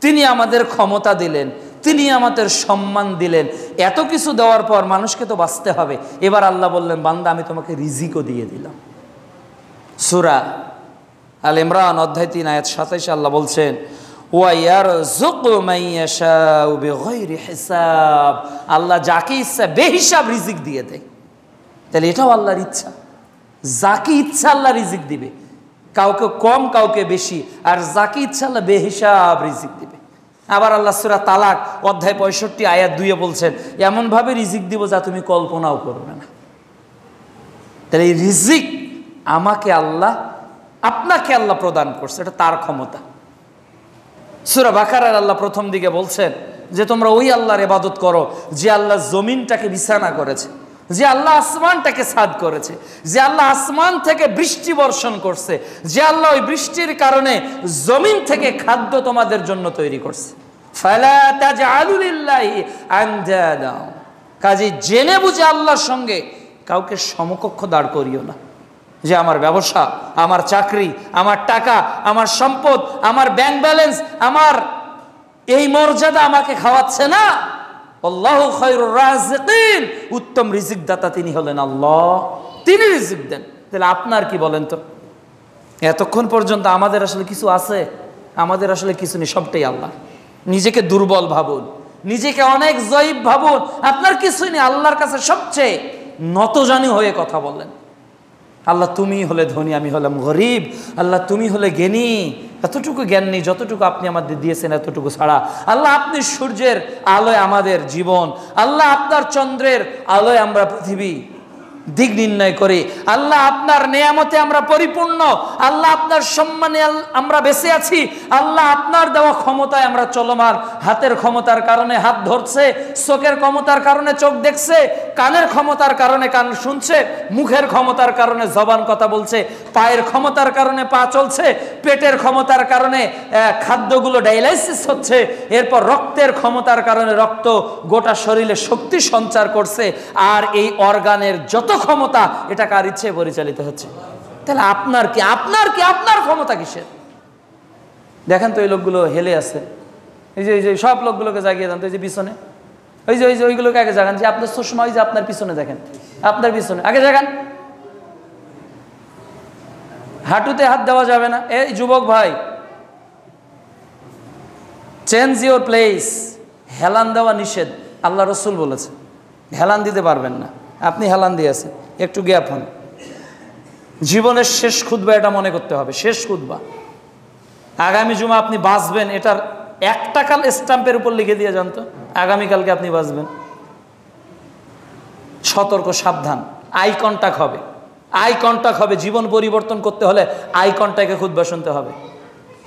তিনি আমাদের ক্ষমতা দিলেন, তিনি আমাদের সম্মান দিলেন। এত কিছু দেওয়ার পর মানুষকে তো বাঁচতে হবে। এবার আল্লাহ বললেন, বান্দা আমি তোমাকে রিজিকও দিয়ে দিলাম। সূরা আল ইমরান অধ্যায় 3 আয়াত 27 আল্লাহ বলছেন, ওয়া ইয়ারযুকু মান ইয়াশাউ বিগাইরি হিসাব, আল্লাহ যাকে ইচ্ছা বেহিসাব রিজিক দিয়ে দেয়। তাহলে এটাও আল্লাহর ইচ্ছা, যাকে ইচ্ছা আল্লাহ রিজিক দিবে, কাউকে কম কাউকে বেশি, আর যাকে ইচ্ছা আল্লাহ বেহিসাব রিজিক দিবে। আবার আল্লাহ সূরা তালাক অধ্যায় 65 আয়াত 2 বলছেন, এমনভাবে রিজিক দিব যা তুমি কল্পনাও করবে না। তাহলে এই রিজিক আমাকে আল্লাহ, আপনাকে আল্লাহ প্রদান করছে, এটা তার ক্ষমতা। সূরা বাকারার আল্লাহ প্রথম দিকে বলছেন যে তোমরা ওই আল্লাহর ইবাদত করো যে আল্লাহ জমিনটাকে বিছানা করেছে, যে আল্লাহ আসমানটাকে ছাদ করেছে, যে আল্লাহ আসমান থেকে বৃষ্টি বর্ষণ করছে, যে আল্লাহ ওই বৃষ্টির কারণে জমিন থেকে খাদ্য তোমাদের জন্য তৈরি করছে। ফালা তাজআলু লিল্লাহি আনদাদা, কাজেই জেনে বুঝে আল্লাহর সঙ্গে কাউকে সমকক্ষ দাঁড় করিও না। যে আমার ব্যবসা, আমার চাকরি, আমার টাকা, আমার সম্পদ, আমার ব্যাংক ব্যালেন্স, আমার এই মর্যাদা আমাকে খাওয়াচ্ছে না। আল্লাহু খায়রুর রাযিকিন, উত্তম রিজিক দাতা তিনি হলেন আল্লাহ, তিনি রিজিক দেন। তাহলে আপনার কি বলেন তো? এতক্ষণ পর্যন্ত আমাদের আসলে কিছু আছে? আমাদের আসলে কিছু নেই, সবটাই আল্লাহ। নিজেকে দুর্বল ভাবুন, নিজেকে অনেক জয়ীব ভাবুন, আপনার কিছুই নেই। আল্লাহর কাছে সবচেয়ে নতজানু হয়ে কথা বলেন, আল্লাহ তুমি হলে ধনী, আমি হলাম গরিব, আল্লাহ তুমি হলে জ্ঞানী, এতটুকু জ্ঞান নেই যতটুকু আপনি আমাদের দিয়েছেন, এতটুকু ছাড়া। আল্লাহ আপনি সূর্যের আলোয় আমাদের জীবন, আল্লাহ আপনার চন্দ্রের আলোয় আমরা পৃথিবী দিক নির্ণয় করি, আল্লাহ আপনার নেয়ামতে আমরা পরিপূর্ণ, আল্লাহ আপনার সম্মানে আমরা বেঁচে আছি, আল্লাহ আপনার দেওয়া ক্ষমতায় আমরা চলমান। হাতের ক্ষমতার কারণে হাত ধরছে, চোখের ক্ষমতার কারণে চোখ দেখছে, কানের ক্ষমতার কারণে কান শুনছে, মুখের ক্ষমতার কারণে জবান কথা বলছে, পায়ের ক্ষমতার কারণে পা চলছে, পেটের ক্ষমতার কারণে খাদ্যগুলো ডায়ালাইসিস হচ্ছে, এরপর রক্তের ক্ষমতার কারণে রক্ত গোটা শরীরে শক্তি সঞ্চার করছে। আর এই অর্গানের যত ক্ষমতা, এটা কার ইচ্ছে পরিচালিত হচ্ছে? তাহলে আপনার কি, আপনার কি, আপনার ক্ষমতা কিসের? দেখেন তো এই লোকগুলো হেলে আছে, এই যে সব লোকগুলোকে জাগিয়ে দেন তো, এই যে পিছনে ওই যে ওইগুলোকে আগে জাগান। যে আপনার চশমা, ওই যে আপনার পিছনে দেখেন, আপনার পিছনে আগে জাগান। হাঁটুতে হাত দেওয়া যাবে না। এই যুবক ভাই, চেঞ্জ ইউর প্লেস। হেলান দেওয়া নিষেধ, আল্লাহ রসুল বলেছে হেলান দিতে পারবেন না। আপনি হেলান দিয়েছেন, একটু গ্যাপ হন। জীবনের শেষ খুতবা এটা মনে করতে হবে, শেষ খুতবা। আগামী জুমা আপনি বাঁচবেন, এটার একটা কাল স্ট্যাম্পের উপর লিখে দিয়ে যান তো, আগামীকালকে আপনি বাঁচবেন। সতর্ক, সাবধান। আই কন্টাক্ট হবে, আই কন্টাক্ট হবে। জীবন পরিবর্তন করতে হলে আই কন্টাক্টে খুতবা শুনতে হবে।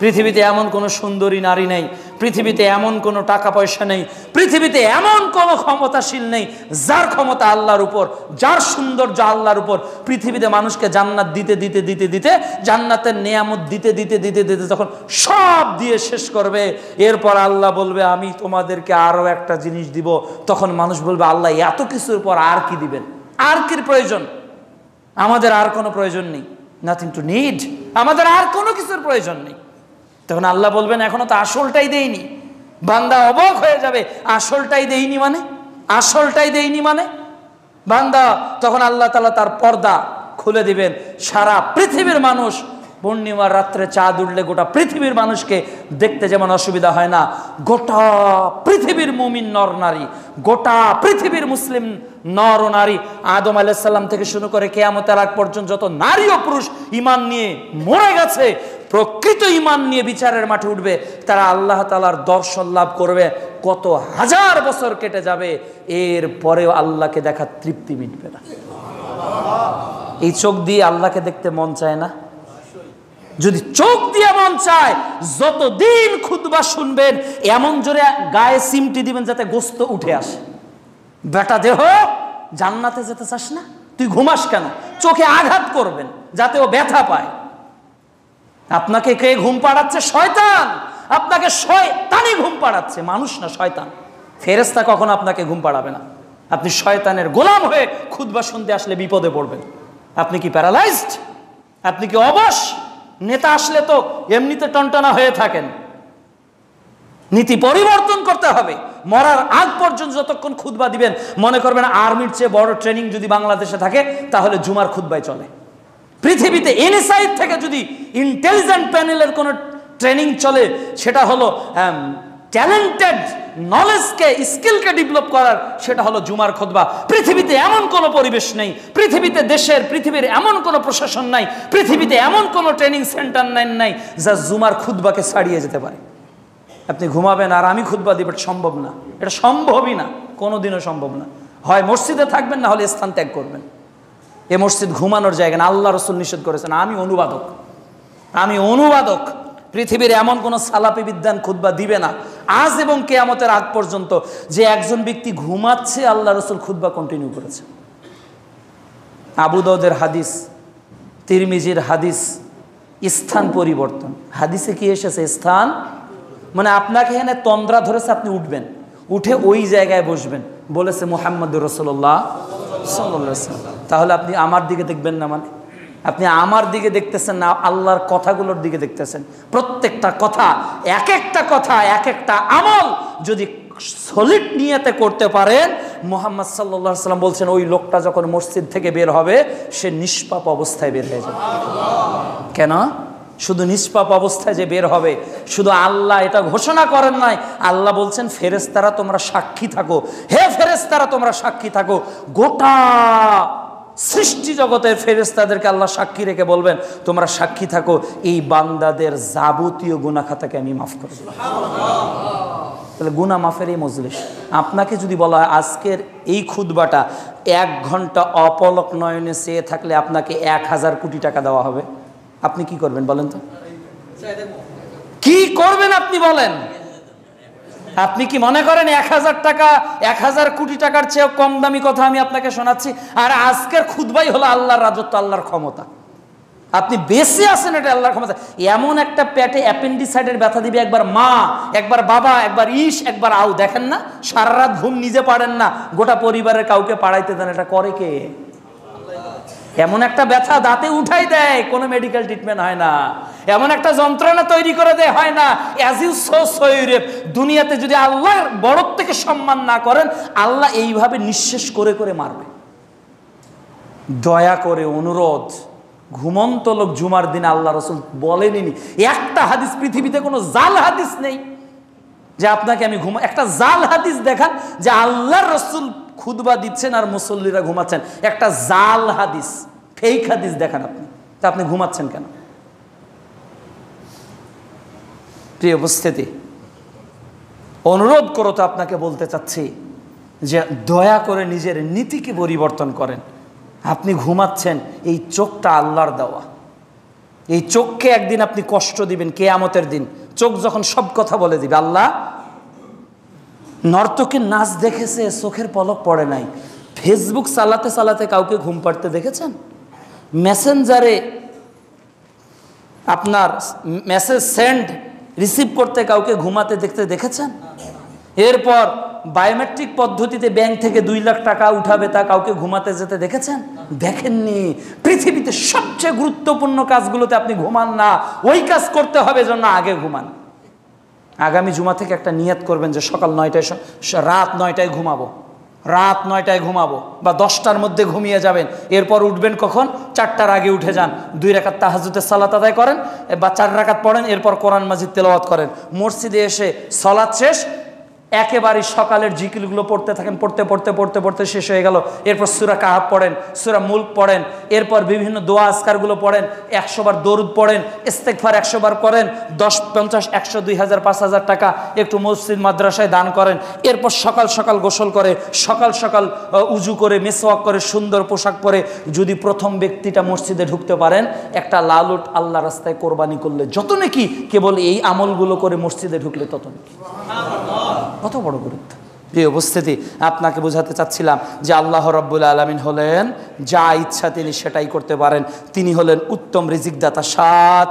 পৃথিবীতে এমন কোনো সুন্দরী নারী নেই, পৃথিবীতে এমন কোনো টাকা পয়সা নেই, পৃথিবীতে এমন কোনো ক্ষমতাশীল নেই যার ক্ষমতা আল্লাহর উপর, যার সৌন্দর্য আল্লাহর উপর। পৃথিবীতে মানুষকে জান্নাত দিতে দিতে দিতে দিতে, জান্নাতের নিয়ামত দিতে দিতে দিতে দিতে যখন সব দিয়ে শেষ করবে, এরপর আল্লাহ বলবে আমি তোমাদেরকে আরো একটা জিনিস দিব। তখন মানুষ বলবে আল্লাহ এত কিছুর পর আর কি দিবেন, আর কি প্রয়োজন, আমাদের আর কোনো প্রয়োজন নেই, নাথিং টু নিড, আমাদের আর কোনো কিছুর প্রয়োজন নেই। তখন আল্লাহ বলবেন এখনো তো আসলটাই দেইনি। বান্দা অবাক হয়ে যাবে, আসলটাই দেইনি মানে, আসলটাই দেইনি মানে। বান্দা তখন আল্লাহ তাআলা তার পর্দা খুলে দিবেন। সারা পৃথিবীর মানুষ, পূর্ণিমার রাত্রে চাঁদ উঠলে গোটা পৃথিবীর মানুষকে দেখতে যেমন অসুবিধা হয় না, গোটা পৃথিবীর মুমিন নর নারী, গোটা পৃথিবীর মুসলিম নর ও নারী, আদম আলাইহিস সালাম থেকে শুরু করে কিয়ামতের আগ পর্যন্ত যত নারী ও পুরুষ ঈমান নিয়ে মরে গেছে, প্রকৃত ঈমান নিয়ে বিচারের মাঠে উঠবে, তারা আল্লাহ তাআলার দর্শন লাভ করবে। কত হাজার বছর কেটে যাবে, এর পরেও আল্লাহকে দেখার তৃপ্তি মিটবে না। এই চোখ দিয়ে আল্লাহকে দেখতে মন চায় না? যদি চোখ দিয়ে মন চায়, যতদিন খুতবা শুনবেন এমন জোরে গায়ে সিমটি দিবেন যাতে গোস্ত উঠে আসে। বেটা দেহ, জান্নাতে যেতে চাস না? তুই ঘুমাস কেন? চোখে আঘাত করবেন যাতে ও ব্যথা পায়। আপনাকে কে ঘুম পাড়াচ্ছে? শয়তান। আপনাকে শয়তানই ঘুম পাড়াচ্ছে, মানুষ না, শয়তান। ফেরেশতা কখনো আপনাকে ঘুম পাড়াবে না। আপনি শয়তানের গোলাম হয়ে খুতবা শুনতে আসলে বিপদে পড়বেন। আপনি কি প্যারালাইজড? আপনি কি অবশ? নেতা আসলে তো এমনিতে টনটনা হয়ে থাকেন। নীতি পরিবর্তন করতে হবে। মরার আগ পর্যন্ত যতক্ষণ খুতবা দিবেন, মনে করবেন আর্মির চেয়ে বড় ট্রেনিং যদি বাংলাদেশে থাকে তাহলে জুমার খুতবাই চলে। পৃথিবীতে এনএসআই থেকে যদি ইন্টেলিজেন্ট প্যানেলের কোনো ট্রেনিং চলে, সেটা হলো ট্যালেন্টেড নলেজকে, স্কিলকে ডেভেলপ করার, সেটা হলো জুমার খুতবা। পৃথিবীতে এমন কোনো পরিবেশ নেই, পৃথিবীতে পৃথিবীর এমন কোনো প্রশাসন নাই, পৃথিবীতে এমন কোনো ট্রেনিং সেন্টার নাই যা জুমার খুতবাকে ছাড়িয়ে যেতে পারে। আপনি ঘুমাবেন আর আমি খুতবা দিব, এটা সম্ভব না, এটা সম্ভবই না, কোনোদিনও সম্ভব না। হয় মসজিদে থাকবেন, না হলে স্থান ত্যাগ করবেন। এ মসজিদ ঘুমানোর জায়গা না, আল্লাহ রাসূল নিষেধ করেছেন। আমি অনুবাদক। পৃথিবীর এমন কোন সালাফি বিদ্যান খুতবা দিবে না আজ এবং কিয়ামতের আগ পর্যন্ত যে একজন ব্যক্তি ঘুমাচ্ছে আল্লাহ রাসূল খুতবা কন্টিনিউ করেছে। আবু দাউদের হাদিস, তিরমিজির হাদিস, স্থান পরিবর্তন। হাদিসে কি এসেছে? স্থান মানে আপনাকে এখানে তন্দ্রা ধরেছে, আপনি উঠবেন, উঠে ওই জায়গায় বসবেন, বলেছে মুহাম্মদুর রাসূলুল্লাহ সাল্লাল্লাহু আলাইহি ওয়াসাল্লাম। তাহলে আপনি আমার দিকে দেখবেন না মানে? আপনি আমার দিকে দেখতেছেন না, আল্লাহর কথাগুলোর দিকে দেখতেছেন। প্রত্যেকটা কথা, এক একটা আমল যদি সলিড নিয়তে করতে পারেন, মুহাম্মদ সাল্লাল্লাহু আলাইহি ওয়াসাল্লাম বলছেন ওই লোকটা যখন মসজিদ থেকে বের হবে সে নিষ্পাপ অবস্থায় বের হয়ে যাবে। কেন? শুধু নিষ্পাপ অবস্থায় যে বের হবে, শুধু আল্লাহ এটা ঘোষণা করেন নাই, আল্লাহ বলছেন ফেরেশতারা তোমরা সাক্ষী থাকো। হে ফেরেশতারা তোমরা সাক্ষী থাকো। গোটা সৃষ্টি জগতের ফেরেশতাদেরকে আল্লাহ সাক্ষী রেখে বলবেন তোমরা সাক্ষী থাকো, এই বান্দাদের যাবতীয় গুনাহ খাতাকে আমি মাফ করে দেব। তাহলে গুনাহ মাফের এই মজলিস। আপনাকে যদি বলা হয় আজকের এই খুতবাটা 1 ঘন্টা অপলক নয়নে চেয়ে থাকলে আপনাকে 1000 কোটি টাকা দেওয়া হবে, আপনি কি করবেন বলেন তো? কি করবেন আপনি বলেন? আপনি কি মনে করেন 1000 টাকা, 1000 কোটি টাকার চেয়ে কম দামি কথা আমি আপনাকে শোনাচ্ছি? আর আজকের খুতবাই হলো আল্লাহর রাজত্ব, আল্লাহর ক্ষমতা। আপনি বেঁচে আছেন, এটা আল্লাহর ক্ষমতা। এমন একটা পেটে অ্যাপেন্ডিসাইডের ব্যথা দিবে, একবার মা, একবার বাবা, একবার একবার আউ, দেখেন না? সারা রাত ঘুম নিজে পারেন না, গোটা পরিবারের কাউকে পাড়াইতে দেন, এটা করে কে? এমন একটা ব্যথা দাঁতে উঠাই দেয়, কোনো মেডিকেল ট্রিটমেন্ট হয় না। এমন একটা যন্ত্রণা তৈরি করে দেয়, হয় না। অ্যাজ ইউ সো সৈরেব। দুনিয়াতে যদি আল্লাহর বড়ত্বকে সম্মান না করেন, আল্লাহ এইভাবে নিঃশেষ করে করে মারবে। দয়া করে অনুরোধ, ঘুমন্ত লোক জুমার দিন আল্লাহ রাসূল বলেননি। একটা হাদিস, পৃথিবীতে কোনো জাল হাদিস নেই যে আপনাকে আমি একটা জাল হাদিস দেখান যে আল্লাহর রাসূল খুতবা দিচ্ছেন আর মুসল্লিরা ঘুমাচ্ছেন। একটা জাল হাদিস, ফেক হাদিস দেখান আপনি, তা আপনি ঘুমাচ্ছেন কেন? প্রিয় উপস্থিতি, অনুরোধ করো তো আপনাকে বলতে চাচ্ছি যে দয়া করে নিজের নীতিকে পরিবর্তন করেন। আপনি ঘুমাচ্ছেন, এই চোখটা আল্লাহর দেওয়া, এই চোখকে একদিন আপনি কষ্ট দিবেন কিয়ামতের দিন। চোখ যখন সব কথা বলে দিবে, আল্লাহ নর্তকের নাচ দেখেছে, চোখের পলক পড়ে নাই। ফেসবুক চালাতে চালাতে কাউকে ঘুম পাড়তে দেখেছেন? মেসেঞ্জারে আপনার মেসেজ সেন্ড রিসিভ করতে কাউকে ঘুমাতে দেখতে দেখেছেন? এরপর বায়োমেট্রিক পদ্ধতিতে ব্যাংক থেকে 2 লাখ টাকা উঠাবে, তা কাউকে ঘুমাতে যেতে দেখেছেন? দেখেননি। পৃথিবীতে সবচেয়ে গুরুত্বপূর্ণ কাজগুলোতে আপনি ঘুমান না, ওই কাজ করতে হবে জন্য আগে ঘুমান। আগামী জুমা থেকে একটা নিয়ত করবেন যে সকাল 9টায়, রাত 9টায় ঘুমাবো, রাত 9টায় ঘুমাবো, বা 10টার মধ্যে ঘুমিয়ে যাবেন। এরপর উঠবেন কখন? 4টার আগে উঠে যান, 2 রাকাত তাহাজ্জুদের সালাত আদায় করেন বা 4 রাকাত পড়েন, এরপর কোরআন মাজিদ তেলাওয়াত করেন। মসজিদে এসে সালাত শেষ, একেবারেই সকালের জিকিরগুলো পড়তে থাকেন, পড়তে পড়তে পড়তে পড়তে শেষ হয়ে গেল। এরপর সূরা কাহাফ পড়েন, সূরা মুলক পড়েন, এরপর বিভিন্ন দোয়া আজকারগুলো পড়েন, 100 বার দরুদ পড়েন, ইস্তেগফার 100 বার করেন, 10, 50, 100, 2000, 5000 টাকা একটু মসজিদ মাদ্রাসায় দান করেন। এরপর সকাল সকাল গোসল করে, সকাল সকাল উজু করে, মেসওয়াক করে, সুন্দর পোশাক পরে যদি প্রথম ব্যক্তিটা মসজিদে ঢুকতে পারেন, একটা লাল উট আল্লাহ রাস্তায় কোরবানি করলে যত নাকি, কেবল এই আমলগুলো করে মসজিদে ঢুকলে তত নাকি। কত বড় গুরুত্ব। প্রিয় উপস্থিতি, আপনাকে বোঝাতে চাচ্ছিলাম যে আল্লাহ রাব্বুল আলামিন হলেন যা ইচ্ছা তিনি সেটাই করতে পারেন। তিনি হলেন উত্তম রিজিকদাতা, 7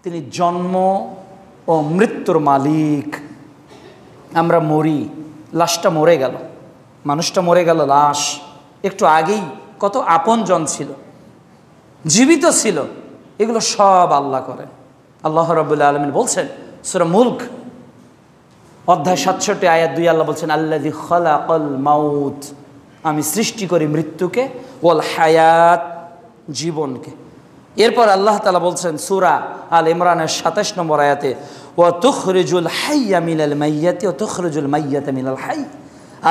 তিনি জন্ম ও মৃত্যুর মালিক। আমরা মরি, লাশটা মরে গেল, মানুষটা মরে গেল, লাশ একটু আগেই কত আপনজন ছিল, জীবিত ছিল, এগুলো সব আল্লাহ করেন। আল্লাহ রাব্বুল আলামিন বলছেন সূরা মুলক অধ্যায় 67 আয়াত 2, আল্লাহ বলছেন আল্লাযী খালাকাল মাউত, আমি সৃষ্টি করি মৃত্যুকে, ওয়াল হায়াত, জীবনকে। এরপর আল্লাহ তাআলা বলছেন সূরা আল ইমরানের 27 নম্বর আয়াতে, ওয়া তুখরিজুল হাইয়া মিনাল মাইয়াতি ওয়া তুখরিজুল মাইয়াতা মিনাল হাই,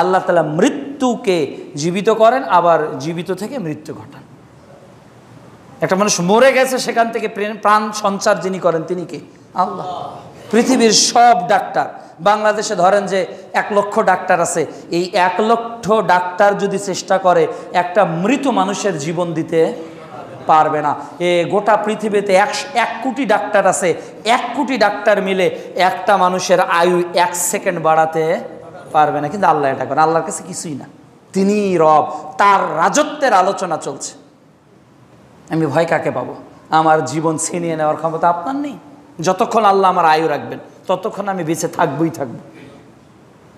আল্লাহ তাআলা মৃত্যুকে জীবিত করেন, আবার জীবিত থেকে মৃত্যু ঘটান। একটা মানুষ মরে গেছে, সেখান থেকে প্রাণ সঞ্চার যিনি করেন তিনি কে? আল্লাহ। পৃথিবীর সব ডাক্তার, বাংলাদেশে ধরেন যে 1 লক্ষ ডাক্তার আছে, এই 1 লক্ষ ডাক্তার যদি চেষ্টা করে একটা মৃত মানুষের জীবন দিতে পারবে না। গোটা পৃথিবীতে 1 কোটি ডাক্তার আছে, 1 কোটি ডাক্তার মিলে একটা মানুষের আয়ু 1 সেকেন্ড বাড়াতে পারবে না, কিন্তু আল্লাহ এটা করেন। আল্লাহর কাছে কিছুই না, তিনিই রব, তার রাজত্বের আলোচনা চলছে। আমি ভয় কাকে পাবো? আমার জীবন ছিনিয়ে নেওয়ার ক্ষমতা আপনার নেই। যতক্ষণ আল্লাহ আমার আয়ু রাখবেন ততক্ষণ আমি বেঁচে থাকবই থাকবো।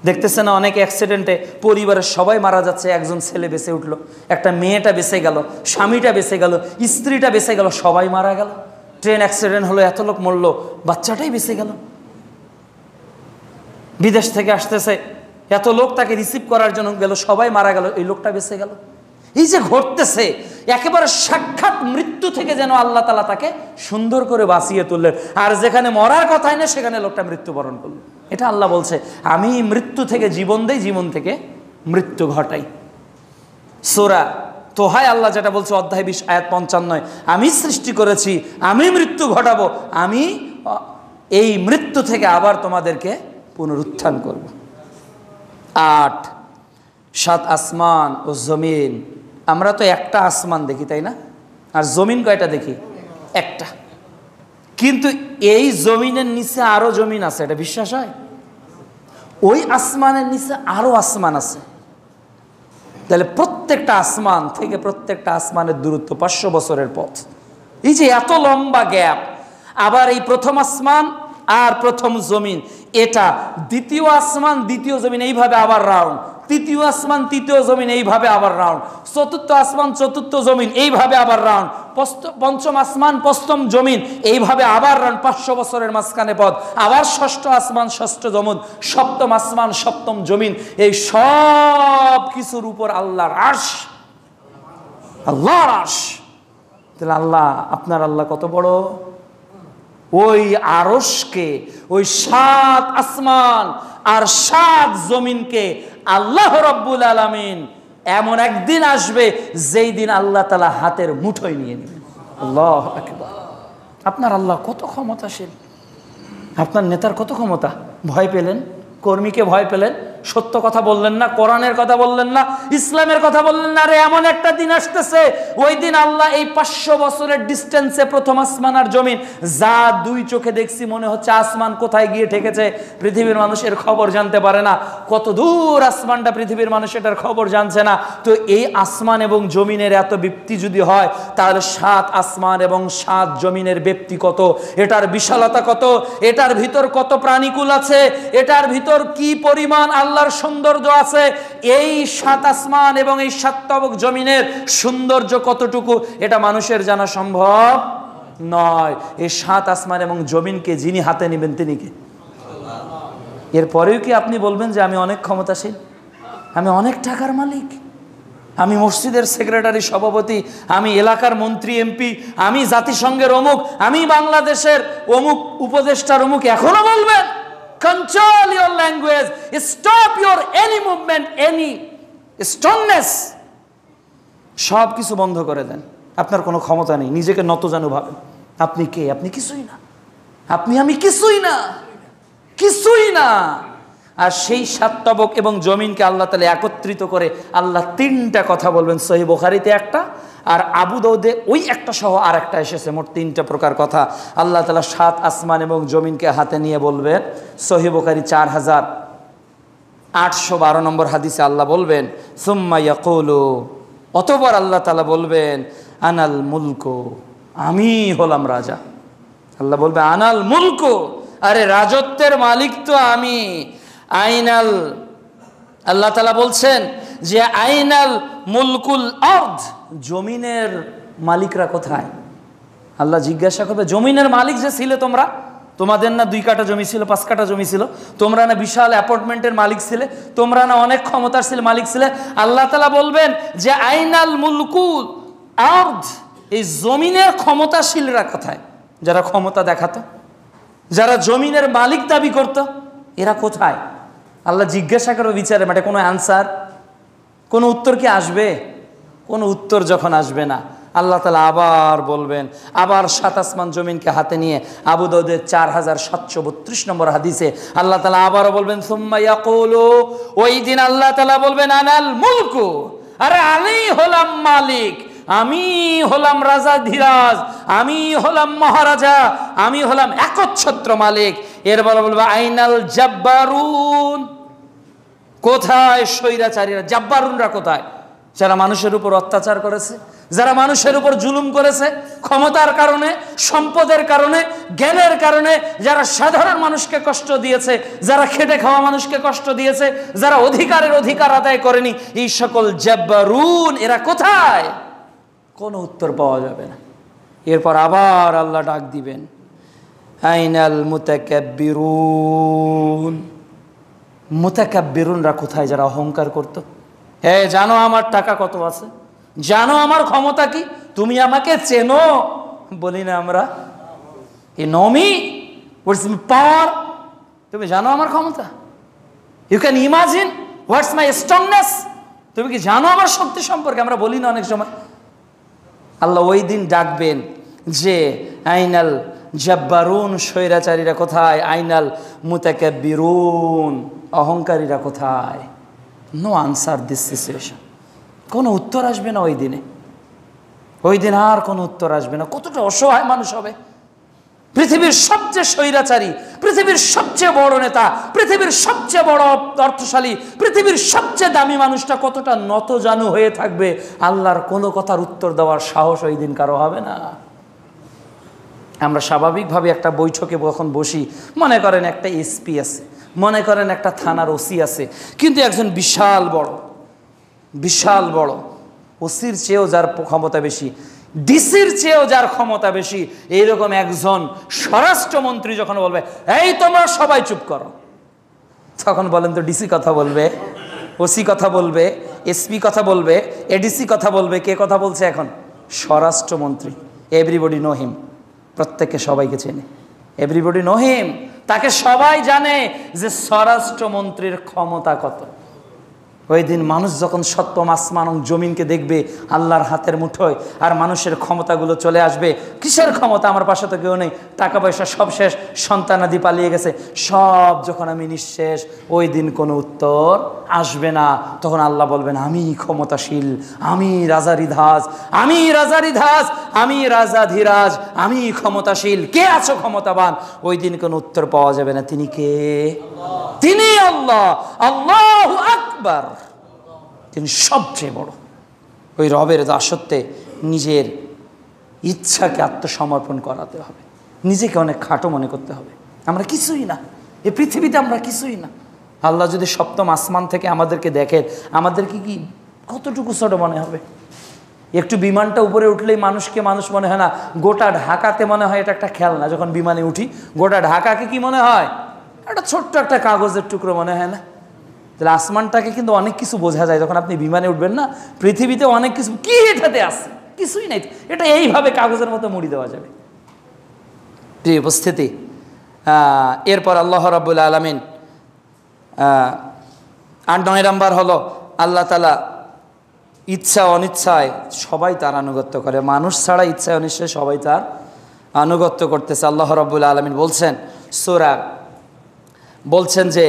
দেখতেছে না অনেক অ্যাক্সিডেন্টে পরিবারের সবাই মারা যাচ্ছে, একজন ছেলে বেঁচে উঠলো, একটা মেয়েটা বেঁচে গেল, স্বামীটা বেঁচে গেল, স্ত্রীটা বেঁচে গেল, সবাই মারা গেল। ট্রেন অ্যাক্সিডেন্ট হলো, এত লোক মরলো, বাচ্চাটাই বেঁচে গেল। বিদেশ থেকে আসতেছে, এত লোক তাকে রিসিভ করার জন্য গেল, সবাই মারা গেল, এই লোকটা বেঁচে গেল। এই যে ঘটতেছে, একেবারে সাক্ষাৎ মৃত্যু থেকে যেন আল্লাহ তাআলা তাকে সুন্দর করে বাঁচিয়ে তুললেন। আর যেখানে মরার কথাই না সেখানে লোকটা মৃত্যুবরণ করল। এটা আল্লাহ বলছে, আমি মৃত্যু থেকে জীবন দেই, জীবন থেকে মৃত্যু ঘটাই। সূরা তোহায় আল্লাহ যেটা বলছে অধ্যায় 20 আয়াত 55, আমি সৃষ্টি করেছি, আমি মৃত্যু ঘটাবো, আমি এই মৃত্যু থেকে আবার তোমাদেরকে পুনরুত্থান করব। 8 7 আসমান ও জমিন। আমরা তো একটা আসমান দেখি, তাই না? আর জমিন কয়টা দেখি? একটা। কিন্তু এই জমিনের নিচে আরো জমিন আছে, এটা বিশ্বাস হয়? ওই আসমানের নিচে আরো আসমান আছে। তাহলে প্রত্যেকটা আসমান থেকে প্রত্যেকটা আসমানের দূরত্ব 500 বছরের পথ। এই যে এত লম্বা গ্যাপ, আবার এই প্রথম আসমান আর প্রথম জমিন, এটা দ্বিতীয় আসমান দ্বিতীয় জমিন এইভাবে আবার রাউন্ড, তৃতীয় আসমান তৃতীয় জমিন এইভাবে আবার রাউন্ড, চতুর্থ আসমান চতুর্থ জমিন এইভাবে আবার রাউন্ড, পঞ্চম আসমান পঞ্চম জমিন এইভাবে আবার রাউন্ড, 500 বছরের মাঝখানে পথ, আবার ষষ্ঠ আসমান ষষ্ঠ জমিন, সপ্তম আসমান সপ্তম জমিন। এই সব কিছুর উপর আল্লাহর আরশ, আল্লাহর আরশ। তাহলে আল্লাহ, আপনার আল্লাহ কত বড়! ওই আরশকে, ওই 7 আসমান আর 7 জমিনকে আল্লাহ রাব্বুল আলামিন এমন একদিন আসবে যেই দিন আল্লাহ তাআলা হাতের মুঠোয় নিয়ে নেবেন। আল্লাহু আকবার। আপনার আল্লাহ কত ক্ষমতাশীল, আপনার নেতার কত ক্ষমতা! ভয় পেলেন, কর্মীকে ভয় পেলেন, সত্য কথা বললেন না, কোরআনের কথা বললেন না, ইসলামের কথা বললেন না। আরে এমন একটা দিন আসতেছে, ওই দিন আল্লাহ এই 500 বছরের ডিস্টেন্সে প্রথম আসমান আর জমিন, যা দুই চোখে দেখছি মনে হচ্ছে আসমান কোথায় গিয়ে ঠেকেছে পৃথিবীর মানুষের খবর জানতে পারে না, কত দূর আসমানটা পৃথিবীর মানুষ এটার খবর জানছে না। তো এই আসমান এবং জমিনের এত ব্যাপ্তি যদি হয়, তাহলে 7 আসমান এবং 7 জমিনের ব্যাপ্তি কত, এটার বিশালতা কত, এটার ভিতর কত প্রাণীকুল আছে, এটার ভিতর কি পরিমাণ আল্লাহর সৌন্দর্য আছে, এই 7 আসমান এবং এই 7 তবক জমিনের সৌন্দর্য কতটুকু, এটা মানুষের জানা সম্ভব নয়। এই 7 আসমান এবং জমিনকে যিনি হাতে নেবেন তিনি কে? এরপরেও কি আপনি বলবেন যে আমি অনেক ক্ষমতাশীল, আমি অনেক টাকার মালিক, আমি মসজিদের সেক্রেটারি সভাপতি, আমি এলাকার মন্ত্রী এমপি, আমি জাতিসংঘের অমুক, আমি বাংলাদেশের অমুক উপদেষ্টার অমুক? এখনো বলবেন? Control your language, stop your any movement, any strongness, সব কিছু বন্ধ করে দেন। আপনার কোনো ক্ষমতা নেই, নিজেকে নতজানু ভাবেন। আপনি কে? আপনি কিছুই না। আমি কিছুই না, কিছুই না। আর সেই 7 তবক এবং জমিনকে আল্লাহ তাআলা একত্রিত করে আল্লাহ 3টা কথা বলবেন। সহিহ বুখারীতে একটা, আর আবু দাউদে ওই একটা সহ আর একটা এসেছে, মোট 3টা প্রকার কথা আল্লাহ তাআলা 7 আসমান এবং জমিনকে হাতে নিয়ে বলবেন। সহিহ বুখারী 4812 নম্বর হাদিসে আল্লাহ বলবেন, সুম্মা ইয়াকুলু, অতঃপর আল্লাহ তাআলা বলবেন, আনাল মুলকু, আমি হলাম রাজা। আল্লাহ বলবে আনাল মুলকু, আরে রাজত্বের মালিক তো আমি। আইনাল, আল্লাহ তাআলা বলছেন যে আইনাল মুলকুল আরদ, জমিনের মালিকরা কোথায়? আল্লাহ জিজ্ঞাসা করবে, জমিনের মালিক যে ছিলে তোমরা, তোমাদের না 2 কাঠা জমি ছিল, 5 কাঠা জমি ছিল, তোমরা না বিশাল অ্যাপার্টমেন্টের মালিক ছিলে, তোমরা না অনেক ক্ষমতার ছিল মালিক ছিলে? আল্লাহ তাআলা বলবেন যে আইনাল মুলকুল আরদ, এই জমিনের ক্ষমতাশীলরা কোথায়? যারা ক্ষমতা দেখাতো, যারা জমিনের মালিক দাবি করত, এরা কোথায়? আল্লাহ জিজ্ঞাসা করবে বিচারে মাঠে। কোনো অ্যান্সার, কোনো উত্তর কি আসবে? কোনো উত্তর যখন আসবে না, আল্লাহ তাআলা আবার বলবেন, আবার 7 আসমান জমিনকে হাতে নিয়ে আবু দাউদের 4732 নম্বর হাদিসে আল্লাহ তাআলা আবারও বলবেন, সুম্মা ইয়াকুলু, ওই দিন আল্লাহ তাআলা বলবেন আনাল মুলকু, আরে আমি হলাম মালিক, আমি হলাম রাজা ধীরাজ, আমি হলাম মহারাজা, আমি হলাম একচ্ছত্র মালিক। এরপর বলবো আইনাল জাব্বারুন, কোথায় স্বৈরাচারীরা? জাব্বারুনরা কোথায়? যারা মানুষের উপর অত্যাচার করেছে, যারা মানুষের উপর জুলুম করেছে, ক্ষমতার কারণে, সম্পদের কারণে, জ্ঞানের কারণে, যারা সাধারণ মানুষকে কষ্ট দিয়েছে, যারা খেটে খাওয়া মানুষকে কষ্ট দিয়েছে, যারা অধিকার আদায় করেনি, এই সকল জাব্বারুন এরা কোথায়? কোনো উত্তর পাওয়া যাবে না। এরপর আবার আল্লাহ ডাক দিবেন, আইনাল মুতাকাব্বিরুন, মুতাকাব্বিরুনরা কোথায়? যারা অহংকার করত। হ্যাঁ, জানো আমার টাকা কত আছে, জানো আমার ক্ষমতা কি, তুমি আমাকে চেনো? বলি না আমরা, you know me, what's my power, তুমি জানো আমার ক্ষমতা? You can imagine what's my strongness, তুমি কি জানো আমার শক্তি সম্পর্কে? আমরা বলি না অনেক সময়। আল্লাহ ওই দিন ডাকবেন যে আইনাল জাব্বারুন, স্বৈরাচারীরা কোথায়? আইনাল মুতাকাব্বিরুন, অহংকারীরা কোথায়? নো আনসার দিস সিচুয়েশন, কোনো উত্তর আসবে না ওই দিনে। ওই দিন আর কোনো উত্তর আসবে না। কতটা অসহায় মানুষ হবে। পৃথিবীর সবচেয়ে স্বৈরাচারী, পৃথিবীর সবচেয়ে বড় নেতা, পৃথিবীর সবচেয়ে বড় অর্থশালী, পৃথিবীর সবচেয়ে দামি মানুষটা কতটা নতজানু হয়ে থাকবে, আল্লাহর কোনো কথার উত্তর দেওয়ার সাহস ওই দিন কারো হবে না। আমরা স্বাভাবিকভাবে একটা বৈঠকে যখন বসি, মনে করেন একটা এসপি আছে, মনে করেন একটা থানার ওসি আছে, কিন্তু একজন বিশাল বড় ওসির চেয়েও যার ক্ষমতা বেশি, ডিসির চেয়েও যার ক্ষমতা বেশি, এইরকম একজন স্বরাষ্ট্রমন্ত্রী যখন বলবে, এই তোমরা সবাই চুপ করো, তখন বলেন তো ডিসি কথা বলবে, ওসি কথা বলবে, এসপি কথা বলবে, এডিসি কথা বলবে, কে কথা বলছে এখন? স্বরাষ্ট্রমন্ত্রী। এভরিবডি নো হিম, প্রত্যেককে সবাইকে চেনে, এভরিবডি নো হিম, তাকে সবাই জানে যে স্বরাষ্ট্রমন্ত্রীর ক্ষমতা কত। ওই দিন মানুষ যখন সপ্তম আসমান এবং জমিনকে দেখবে আল্লাহর হাতের মুঠোয়, আর মানুষের ক্ষমতাগুলো চলে আসবে। কিসের ক্ষমতা? আমার পাশে তো কেউ নেই, টাকা পয়সা সব শেষ, সন্তানাদি পালিয়ে গেছে, সব যখন আমি নিঃশেষ, ওই দিন কোনো উত্তর আসবে না। তখন আল্লাহ বলবেন, আমি ক্ষমতাশীল, আমি রাজারিধাজ, আমি রাজারিধাজ, আমি রাজাধিরাজ, আমি ক্ষমতাশীল। কে আছো ক্ষমতাবান? ওই দিন কোনো উত্তর পাওয়া যাবে না। তিনি কে? তিনি আল্লাহ। আল্লাহু আকবার। তিনি সবচেয়ে বড়। ওই রবের দাসত্বে নিজের ইচ্ছাকে আত্মসমর্পণ করাতে হবে, নিজেকে অনেক খাটো মনে করতে হবে। আমরা কিছুই না, এই পৃথিবীতে আমরা কিছুই না। আল্লাহ যদি সপ্তম আসমান থেকে আমাদেরকে দেখেন, আমাদেরকে কি কতটুকু ছোট মনে হবে? একটু বিমানটা উপরে উঠলেই মানুষকে মানুষ মনে হয় না, গোটা ঢাকাতে মনে হয় এটা একটা খেলনা। যখন বিমানে উঠি, গোটা ঢাকাকে কি মনে হয়? একটা ছোট্ট একটা কাগজের টুকরো মনে হয় না? তাহলে আসমানটাকে কিন্তু অনেক কিছু বোঝা যায় যখন আপনি বিমানে উঠবেন না। পৃথিবীতে অনেক কিছু, কি এটাতে আছে? কিছুই নাই, এটা এইভাবে কাগজের মতো মুড়ি দেওয়া যাবে। প্রিয় উপস্থিতি, এরপর আল্লাহ রাব্বুল আলামিন 8-9 নাম্বার হলো, আল্লাহ তাআলা ইচ্ছা অনিচ্ছায় সবাই তার আনুগত্য করে। মানুষ ছাড়া ইচ্ছা অনিচ্ছায় সবাই তার আনুগত্য করতেছে। আল্লাহ রাব্বুল আলামিন বলছেন সূরা, বলছেন যে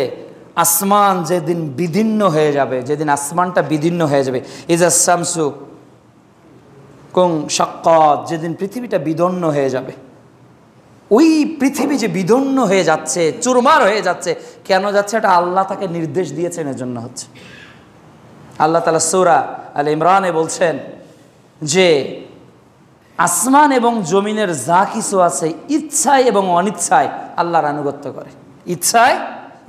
আসমান যেদিন বিদীর্ণ হয়ে যাবে, যেদিন আসমানটা বিদীর্ণ হয়ে যাবে, ইজা শামসু কুং শাক্কাত, যেদিন পৃথিবীটা বিদীর্ণ হয়ে যাবে। ওই পৃথিবী যে বিদীর্ণ হয়ে যাচ্ছে, চুরমার হয়ে যাচ্ছে, কেন যাচ্ছে? এটা আল্লাহ তাকে নির্দেশ দিয়েছেন, এর জন্য হচ্ছে। আল্লাহ তাআলা সূরা আল ইমরানে বলছেন যে আসমান এবং জমিনের যা কিছু আছে ইচ্ছায় এবং অনিচ্ছায় আল্লাহর আনুগত্য করে, ইচ্ছায়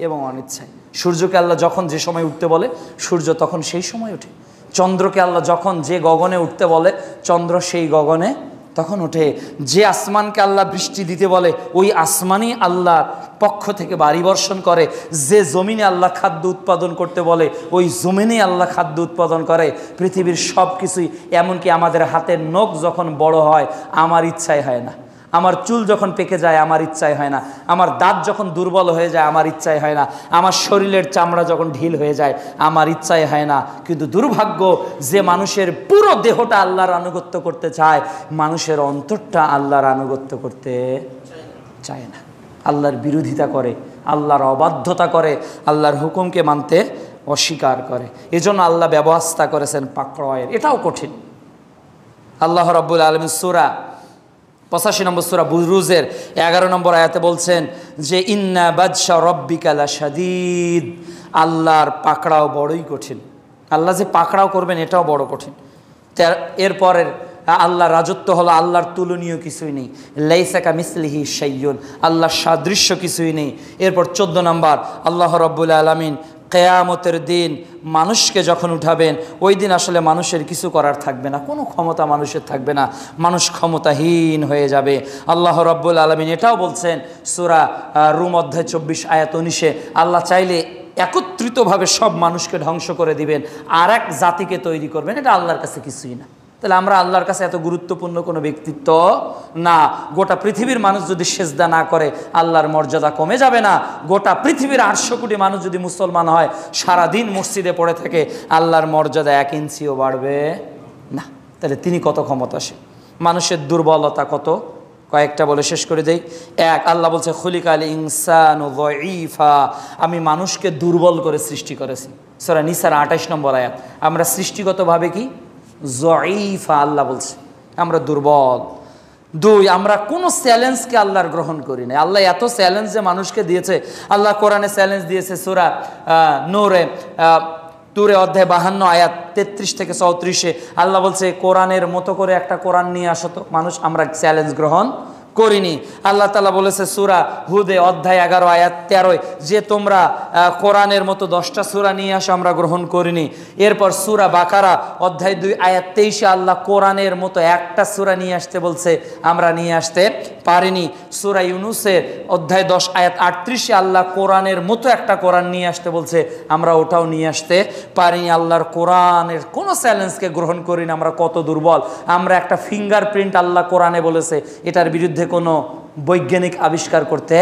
এবং অনিচ্ছায়। সূর্যকে আল্লাহ যখন যে সময় উঠতে বলে, সূর্য তখন সেই সময় ওঠে। চন্দ্রকে আল্লাহ যখন যে গগনে উঠতে বলে, চন্দ্র সেই গগনে তখন ওঠে। যে আসমানকে আল্লাহ বৃষ্টি দিতে বলে, ওই আসমানই আল্লাহ পক্ষ থেকে বাড়ি বর্ষণ করে। যে জমিনে আল্লাহ খাদ্য উৎপাদন করতে বলে, ওই জমিনে আল্লাহ খাদ্য উৎপাদন করে। পৃথিবীর সব কিছুই, এমনকি আমাদের হাতের নখ যখন বড় হয় আমার ইচ্ছায় হয় না, আমার চুল যখন পেকে যায় আমার ইচ্ছায় হয় না, আমার দাঁত যখন দুর্বল হয়ে যায় আমার ইচ্ছায় হয় না, আমার শরীরের চামড়া যখন ঢিল হয়ে যায় আমার ইচ্ছায় হয় না। কিন্তু দুর্ভাগ্য, যে মানুষের পুরো দেহটা আল্লাহর আনুগত্য করতে চায়, মানুষের অন্তরটা আল্লাহর আনুগত্য করতে চায় না, আল্লাহর বিরোধিতা করে, আল্লাহর অবাধ্যতা করে, আল্লাহর হুকুমকে মানতে অস্বীকার করে। এজন্য আল্লাহ ব্যবস্থা করেছেন পাকড়াওয়ের। এটাও কঠিন। আল্লাহ রাব্বুল আলামিন সূরা 85 নম্বর সূরা বুরুজের 11 নম্বর আয়াতে বলছেন যে ইন্না বাদশা রব্বিকা লাশাদীদ, আল্লাহর পাকড়াও বড়ই কঠিন। আল্লাহ যে পাকড়াও করবেন এটাও বড় কঠিন। এরপরের আল্লাহর রাজত্ব হলো আল্লাহর তুলনীয় কিছুই নেই, লাইসা কামিসলিহি শাইউন, আল্লাহর সাদৃশ্য কিছুই নেই। এরপর 14 নম্বর, আল্লাহ রাব্বুল আলামিন কিয়ামতের দিন মানুষকে যখন উঠাবেন, ওই দিন আসলে মানুষের কিছু করার থাকবে না, কোনো ক্ষমতা মানুষের থাকবে না, মানুষ ক্ষমতাহীন হয়ে যাবে। আল্লাহ রাব্বুল আলামিন এটাও বলছেন সূরা রুম অধ্যায় 24 আয়াত 19-এ, আল্লাহ চাইলে একত্রিতভাবে সব মানুষকে ধ্বংস করে দিবেন, আর এক জাতিকে তৈরি করবেন। এটা আল্লাহর কাছে কিছুই না। তাহলে আমরা আল্লাহর কাছে এত গুরুত্বপূর্ণ কোনো ব্যক্তিত্ব না। গোটা পৃথিবীর মানুষ যদি সেজদা না করে, আল্লাহর মর্যাদা কমে যাবে না? গোটা পৃথিবীর 800 কোটি মানুষ যদি মুসলমান হয়, সারাদিন মসজিদে পড়ে থাকে, আল্লাহর মর্যাদা 1 ইঞ্চিও বাড়বে না। তাহলে তিনি কত ক্ষমতাশীল। মানুষের দুর্বলতা কত, কয়েকটা বলে শেষ করে দেই। 1, আল্লাহ বলছে খুলিকাল ইনসানু যায়ীফা, আমি মানুষকে দুর্বল করে সৃষ্টি করেছি। সূরা নিসার 28 নম্বর আয়াত। আমরা সৃষ্টিগতভাবে কি যায়ীফা, আল্লাহ বলছে আমরা দুর্বল। 2, আমরা কোনো চ্যালেঞ্জকে আল্লাহর গ্রহণ করি না। আল্লাহ এত চ্যালেঞ্জ যে মানুষকে দিয়েছে, আল্লাহ কোরআনে চ্যালেঞ্জ দিয়েছে সূরা তুরে অধ্যায় 52 আয়াত 33 থেকে 34-এ আল্লাহ বলছে কোরআনের মতো করে একটা কোরআন নিয়ে আসো তো। মানুষ আমরা চ্যালেঞ্জ গ্রহণ করিনি। আল্লাহ তাআলা বলেছে সূরা হুদে অধ্যায় 11 আয়াত 13 যে তোমরা কোরআনের মতো 10টা সূরা নিয়ে আসো, আমরা গ্রহণ করিনি। এরপর সূরা বাকারা অধ্যায় 2 আয়াত 23-এ আল্লাহ কোরআনের মতো একটা সূরা নিয়ে আসতে বলছে, আমরা নিয়ে আসতে পারিনি। সূরা ইউনূসের অধ্যায় 10 আয়াত 38-এ আল্লাহ কোরআনের মতো একটা কোরআন নিয়ে আসতে বলছে, আমরা ওটাও নিয়ে আসতে পারিনি। আল্লাহর কোরআনের কোনো চ্যালেঞ্জকে গ্রহণ করি না। আমরা কত দুর্বল। আমরা একটা ফিঙ্গারপ্রিন্ট আল্লাহ কোরআনে বলেছে, এটার বিরুদ্ধে কোনো বৈজ্ঞানিক আবিষ্কার করতে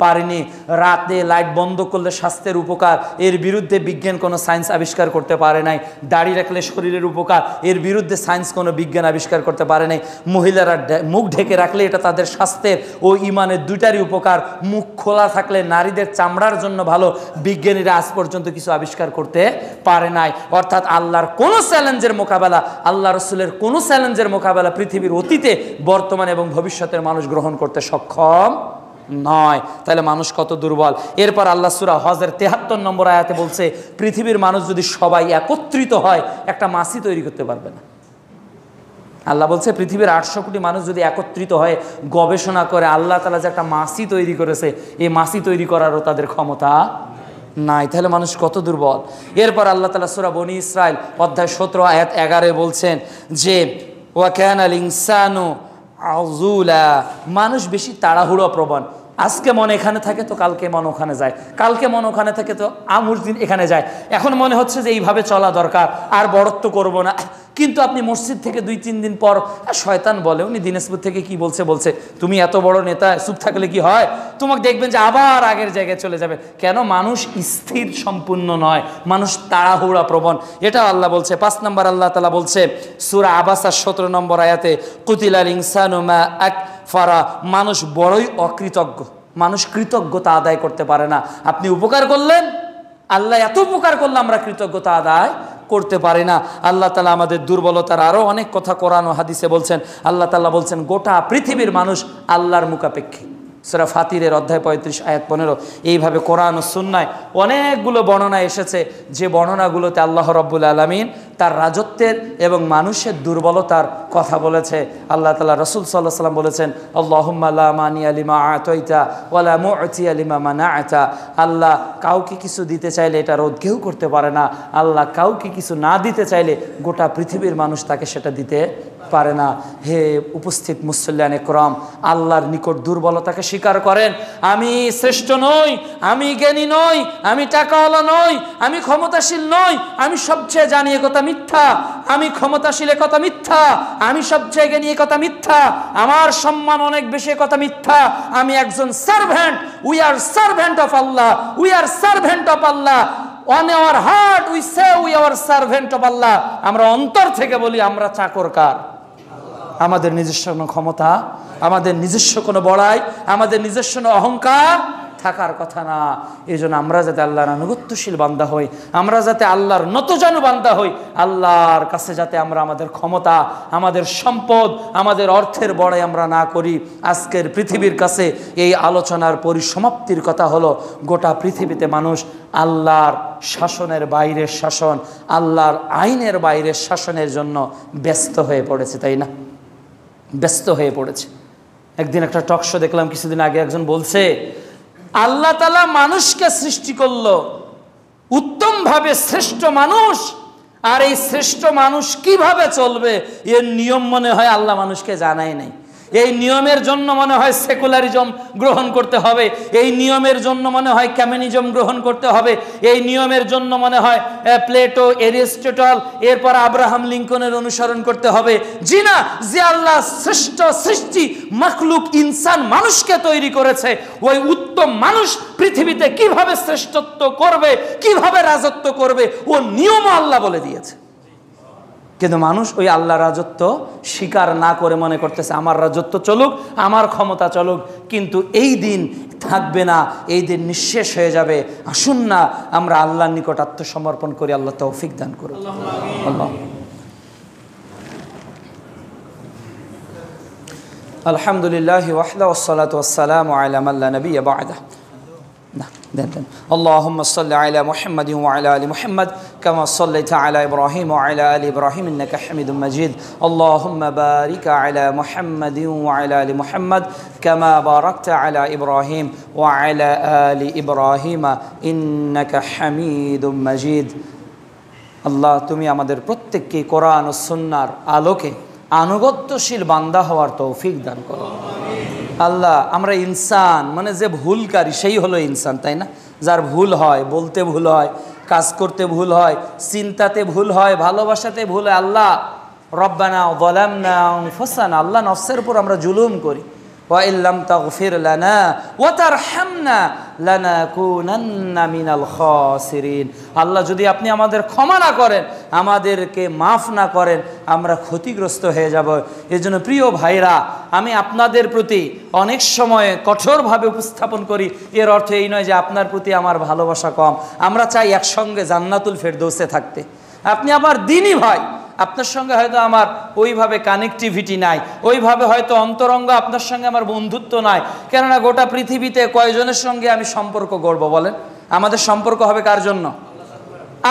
পারেনি। রাতে লাইট বন্ধ করলে স্বাস্থ্যের উপকার, এর বিরুদ্ধে বিজ্ঞান কোনো সায়েন্স আবিষ্কার করতে পারে নাই। দাড়ি রাখলে শরীরের উপকার, এর বিরুদ্ধে সায়েন্স কোনো বিজ্ঞান আবিষ্কার করতে পারে নাই। মহিলারা মুখ ঢেকে রাখলে এটা তাদের স্বাস্থ্যের ও ইমানের দুইটারই উপকার। মুখ খোলা থাকলে নারীদের চামড়ার জন্য ভালো, বিজ্ঞানীরা আজ পর্যন্ত কিছু আবিষ্কার করতে পারে নাই। অর্থাৎ আল্লাহর কোনো চ্যালেঞ্জের মোকাবেলা, আল্লাহ রসুলের কোনো চ্যালেঞ্জের মোকাবেলা পৃথিবীর অতীতে, বর্তমানে এবং ভবিষ্যতের মানুষ গ্রহণ করতে সক্ষম নয়। তাহলে মানুষ কত দুর্বল। এরপর আল্লাহ সূরা হজের 73 নম্বর আয়াতে বলছে, পৃথিবীর মানুষ যদি সবাই একত্রিত হয় একটা মাছি তৈরি করতে পারবে না। আল্লাহ বলছে পৃথিবীর 800 কোটি মানুষ যদি একত্রিত হয়ে গবেষণা করে, আল্লাহ তাআলা যে একটা মাছি তৈরি করেছে, এই মাছি তৈরি করারও তাদের ক্ষমতা নাই। তাহলে মানুষ কত দুর্বল। এরপর আল্লাহ তাআলা সূরা বনী ইসরাইল অধ্যায় 17 আয়াত 11 বলছেন যে ওয়া কানাল ইনসানু আযুলা, মানুষ বেশি তাড়াহুড়ো প্রবণ। আজকে মন এখানে থাকে তো কালকে মন ওখানে যায়, কালকে মন ওখানে থাকে তো আমুর দিন এখানে যায়। এখন মনে হচ্ছে যে এইভাবে চলা দরকার, আর বড়ত্ব করব না। কিন্তু আপনি মসজিদ থেকে 2-3 দিন পর শয়তান বলে, উনি দিনাজপুর থেকে কি বলছে তুমি এত বড় নেতা, চুপ থাকলে কি হয়, তোমাকে দেখবেন যে আবার আগের জায়গায় চলে যাবে। কেন? মানুষ স্থির সম্পূর্ণ নয়, মানুষ তাড়াহুড়া প্রবণ। এটা আল্লাহ বলছে। 5 নম্বর আল্লাহ তাআলা বলছে সূরা আবাসা 17 নম্বর আয়াতে, কুতিলাল ইনসানু মা আকফারা, মানুষ বড়ই অকৃতজ্ঞ, মানুষ কৃতজ্ঞতা আদায় করতে পারে না। আপনি উপকার করলেন, আল্লাহ এত উপকার করলে আমরা কৃতজ্ঞতা আদায় করতে পারি না। আল্লাহ তাআলা আমাদের দুর্বলতার আরও অনেক কথা কোরআন ও হাদিসে বলছেন। আল্লাহ তাআলা বলছেন গোটা পৃথিবীর মানুষ আল্লাহর মুখাপেক্ষী। সূরা ফাতিরের অধ্যায় 35 আয়াত 15। এইভাবে কোরআন ও সুন্নায় অনেকগুলো বর্ণনা এসেছে, যে বর্ণনাগুলোতে আল্লাহ রাব্বুল আলামিন তার রাজত্বের এবং মানুষের দুর্বলতার কথা বলেছে। আল্লাহ তাআলা রাসূল সাল্লাল্লাহু আলাইহি ওয়াসাল্লাম বলেছেন, আল্লাহুম্মা লা মানিয়া লিমা আতাইতা ওয়া লা মু'তিয়া লিমা মানা'তা। আল্লাহ কাউকে কিছু দিতে চাইলে এটা রোধ কেউ করতে পারে না। আল্লাহ কাউকে কিছু না দিতে চাইলে গোটা পৃথিবীর মানুষ তাকে সেটা দিতে পারে না। হে উপস্থিত মুসল্লিয়ানে کرام, আল্লাহর নিকট দুর্বলতাকে স্বীকার করেন। আমি শ্রেষ্ঠ নই, আমি জ্ঞানী নই, আমি টাকাওয়ালা নই, আমি ক্ষমতাশীল নই, আমি সবচেয়ে জানি এ কথা মিথ্যা, আমি ক্ষমতাশীল এ কথা মিথ্যা, আমি সবচেয়ে জ্ঞানী এ কথা মিথ্যা, আমার সম্মান অনেক বেশি এ কথা মিথ্যা। আমি একজন servant, we are servant of Allah, we are servant of Allah. On our heart we say we are servant of Allah. আমরা অন্তর থেকে বলি আমরা চাকর কার? আমাদের নিজস্ব কোনো ক্ষমতা, আমাদের নিজস্ব কোনো বড়াই, আমাদের নিজস্ব কোনো অহংকার থাকার কথা না। এই জন্য আমরা যাতে আল্লাহর আনুগত্যশীল বান্দা হই, আমরা যাতে আল্লাহর নতজানু বান্দা হই, আল্লাহর কাছে যাতে আমরা আমাদের ক্ষমতা, আমাদের সম্পদ, আমাদের অর্থের বড়াই আমরা না করি। আজকের পৃথিবীর কাছে এই আলোচনার পরিসমাপ্তির কথা হলো, গোটা পৃথিবীতে মানুষ আল্লাহর শাসনের বাইরের শাসন, আল্লাহর আইনের বাইরের শাসনের জন্য ব্যস্ত হয়ে পড়েছে, তাই না? ব্যস্ত হয়ে পড়েছে। একদিন একটা টক শো দেখলাম কিছুদিন আগে, একজন বলছে আল্লাহ তাআলা মানুষকে সৃষ্টি করলো উত্তমভাবে, শ্রেষ্ঠ মানুষ, আর এই শ্রেষ্ঠ মানুষ কিভাবে চলবে এর নিয়ম মনে হয় আল্লাহ মানুষকে জানাই নাই। এই নিয়মের জন্য মনে হয় সেকুলারিজম গ্রহণ করতে হবে, এই নিয়মের জন্য মনে হয় কমিউনিজম গ্রহণ করতে হবে, এই নিয়মের জন্য মনে হয় প্লেটো, এরিস্টটল, এরপর আব্রাহাম লিঙ্কনের অনুসরণ করতে হবে। জি না, যে আল্লাহ শ্রেষ্ঠ সৃষ্টি মাখলুক ইনসান মানুষকে তৈরি করেছে, ওই উত্তম মানুষ পৃথিবীতে কিভাবে শ্রেষ্ঠত্ব করবে, কিভাবে রাজত্ব করবে, ও নিয়মও আল্লাহ বলে দিয়েছে। কিন্তু মানুষ ওই আল্লাহ রাজত্ব স্বীকার না করে মনে করতেছে আমার রাজত্ব চলুক, আমার ক্ষমতা চলুক, কিন্তু এই দিন থাকবে না, এই দিন নিঃশেষ হয়ে যাবে। আসুন না আমরা আল্লাহর নিকট আত্মসমর্পণ করি। আল্লাহ তৌফিক দান করুন। আল্লাহ আলহামদুলিল্লাহ ওয়াহদা ওয়াসসালাতু ওয়াসসালামু আলা মান লা নাবিয়্যা বা'দা। اللهم صل على محمد وعلى آل محمد كما صليت على إبراهيم وعلى آل إبراهيم إنك حميد مجيد. اللهم بارك على محمد وعلى آل محمد كما باركت على إبراهيم وعلى آل إبراهيم إنك حميد مجيد. আল্লাহ তুমি আমাদের প্রত্যেককে কোরআন ও সুন্নাহর আলোকে আনুগত্যশীল বান্দা হওয়ার তৌফিক দান করো। আল্লাহ আমরা ইনসান, মানে যে ভুলকারী সেই হলো ইনসান, তাই না? যার ভুল হয়, বলতে ভুল হয়, কাজ করতে ভুল হয়, চিন্তাতে ভুল হয়, ভালোবাসাতে ভুল হয়। আল্লাহ রব্বানা যালামনা আনফুসানা, আল্লাহ নফসের উপর আমরা জুলুম করি, ওয়া ইল্লাম তাগফির লানা ওয়া তারহামনা লানাকুনান্না মিনাল খাসিরিন। আল্লাহ যদি আপনি আমাদের ক্ষমা না করেন, আমাদেরকে মাফ না করেন, আমরা ক্ষতিগ্রস্ত হয়ে যাব। এজন্য প্রিয় ভাইরা, আমি আপনাদের প্রতি অনেক সময় কঠোরভাবে উপস্থাপন করি, এর অর্থ এই নয় যে আপনার প্রতি আমার ভালোবাসা কম। আমরা চাই একসঙ্গে জান্নাতুল ফেরদৌসে থাকতে। আপনি আমার দিনই ভাই, আপনার সঙ্গে হয়তো আমার ওইভাবে কানেকটিভিটি নাই, ওইভাবে হয়তো অন্তরঙ্গ আপনার সঙ্গে আমার বন্ধুত্ব নাই। কেননা গোটা পৃথিবীতে কয়জনের সঙ্গে আমি সম্পর্ক গড়ব বলেন? আমাদের সম্পর্ক হবে কার জন্য?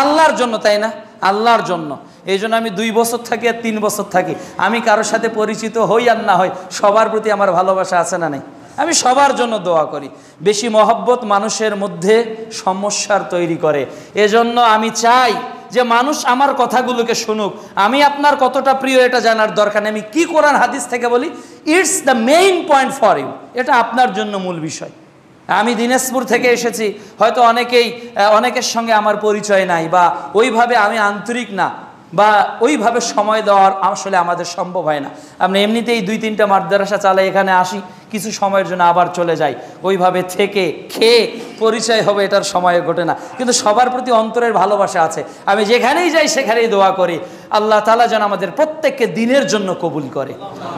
আল্লাহর জন্য, তাই না? আল্লাহর জন্য। এই জন্য আমি 2 বছর থাকি আর 3 বছর থাকি, আমি কারোর সাথে পরিচিত হই আর না হই, সবার প্রতি আমার ভালোবাসা আছে না নেই? আমি সবার জন্য দোয়া করি। বেশি মহব্বত মানুষের মধ্যে সমস্যার তৈরি করে। এজন্য আমি চাই যে মানুষ আমার কথাগুলোকে শুনুক। আমি আপনার কতটা প্রিয় এটা জানার দরকার নেই। আমি কি কোরআন হাদিস থেকে বলি, it's the main point for you, এটা আপনার জন্য মূল বিষয়। আমি দিনাজপুর থেকে এসেছি, হয়তো অনেকের সঙ্গে আমার পরিচয় নাই, বা ওইভাবে আমি আন্তরিক না, বা ওইভাবে সময় দেওয়ার আসলে আমাদের সম্ভব হয় না। আমরা এমনিতেই 2-3টা মাদ্রাসা চালাই, এখানে আসি, কিছু সময়ের জন্য আবার চলে যাই। ওইভাবে থেকে খেয়ে পরিচয় হবে এটার সময় ঘটে না। কিন্তু সবার প্রতি অন্তরের ভালোবাসা আছে। আমি যেখানেই যাই সেখানেই দোয়া করি, আল্লাহ তাআলা যেন আমাদের প্রত্যেককে দিনের জন্য কবুল করে,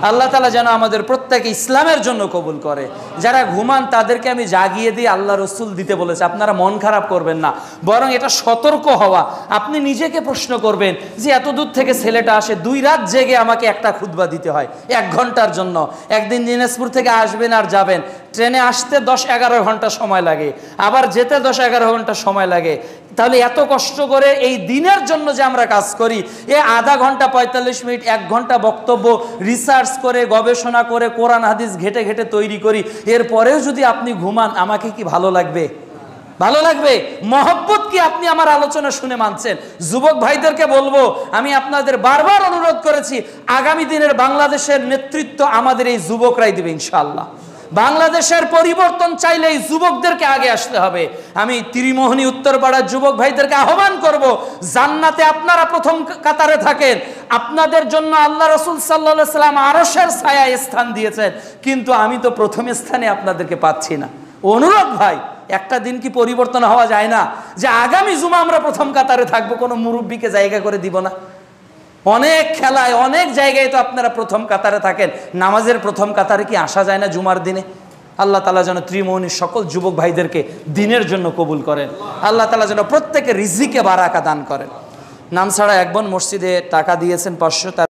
আল্লাহ তাআলা যেন আমাদের প্রত্যেককে ইসলামের জন্য কবুল করে। যারা ঘুমান তাদেরকে আমি জাগিয়ে দিই, আল্লাহ রসুল দিতে বলেছে। আপনারা মন খারাপ করবেন না, বরং এটা সতর্ক হওয়া। আপনি নিজেকে প্রশ্ন করবেন যে এত দূর থেকে ছেলেটা আসে, 2 রাত জেগে আমাকে একটা খুতবা দিতে হয় 1 ঘন্টার জন্য। একদিন দিনাজপুর থেকে আসবেন আর যাবেন, ট্রেনে আসতে 10-11 ঘন্টা সময় লাগে, আবার যেতে 10-11 ঘন্টা সময় লাগে। তাহলে এত কষ্ট করে এই দিনের জন্য যে আমরা কাজ করি, আধা ঘন্টা 45 মিনিট 1 ঘন্টা বক্তব্য রিসার্চ করে গবেষণা করে কোরআন হাদিস ঘেটে ঘেটে তৈরি করি, এরপরেও যদি আপনি ঘুমান, আমাকে কি ভালো লাগবে? ভালো লাগবে? মহব্বত কি আপনি আমার আলোচনা শুনে মানছেন? যুবক ভাইদেরকে বলবো, আমি আপনাদের বারবার অনুরোধ করেছি, আগামী দিনের বাংলাদেশের নেতৃত্ব আমাদের এই যুবকরাই দেবে ইনশাআল্লাহ। বাংলাদেশের পরিবর্তন চাইলে এই যুবকদেরকে আগে আসতে হবে। আমি ত্রিমোহনী উত্তরপাড়ার যুবক ভাইদেরকে আহ্বান করব, জান্নাতে আপনারা প্রথম কাতারে থাকেন। আপনাদের জন্য আল্লাহ রাসূল সাল্লাল্লাহু আলাইহি সাল্লাম আরশের ছায়ায় স্থান দিয়েছেন, কিন্তু আমি তো প্রথম স্থানে আপনাদেরকে পাচ্ছি না। অনুরোধ ভাই, একটা দিন কি পরিবর্তন হওয়া যায় না যে আগামী জুমা আমরা প্রথম কাতারে থাকবো, কোনো মুরব্বীকে জায়গা করে দিব না? অনেক খেলায় অনেক জায়গায় তো আপনারা প্রথম কাতারে থাকেন, নামাজের প্রথম কাতারে কি আসা যায় না জুমার দিনে? আল্লাহ তাআলা যেন ত্রিমোহনীর সকল যুবক ভাইদেরকে দিনের জন্য কবুল করেন। আল্লাহ তাআলা যেন প্রত্যেকের রিজিকে বারাকা দান করেন। নামছাড়া এক বোন মসজিদে টাকা দিয়েছেন 500।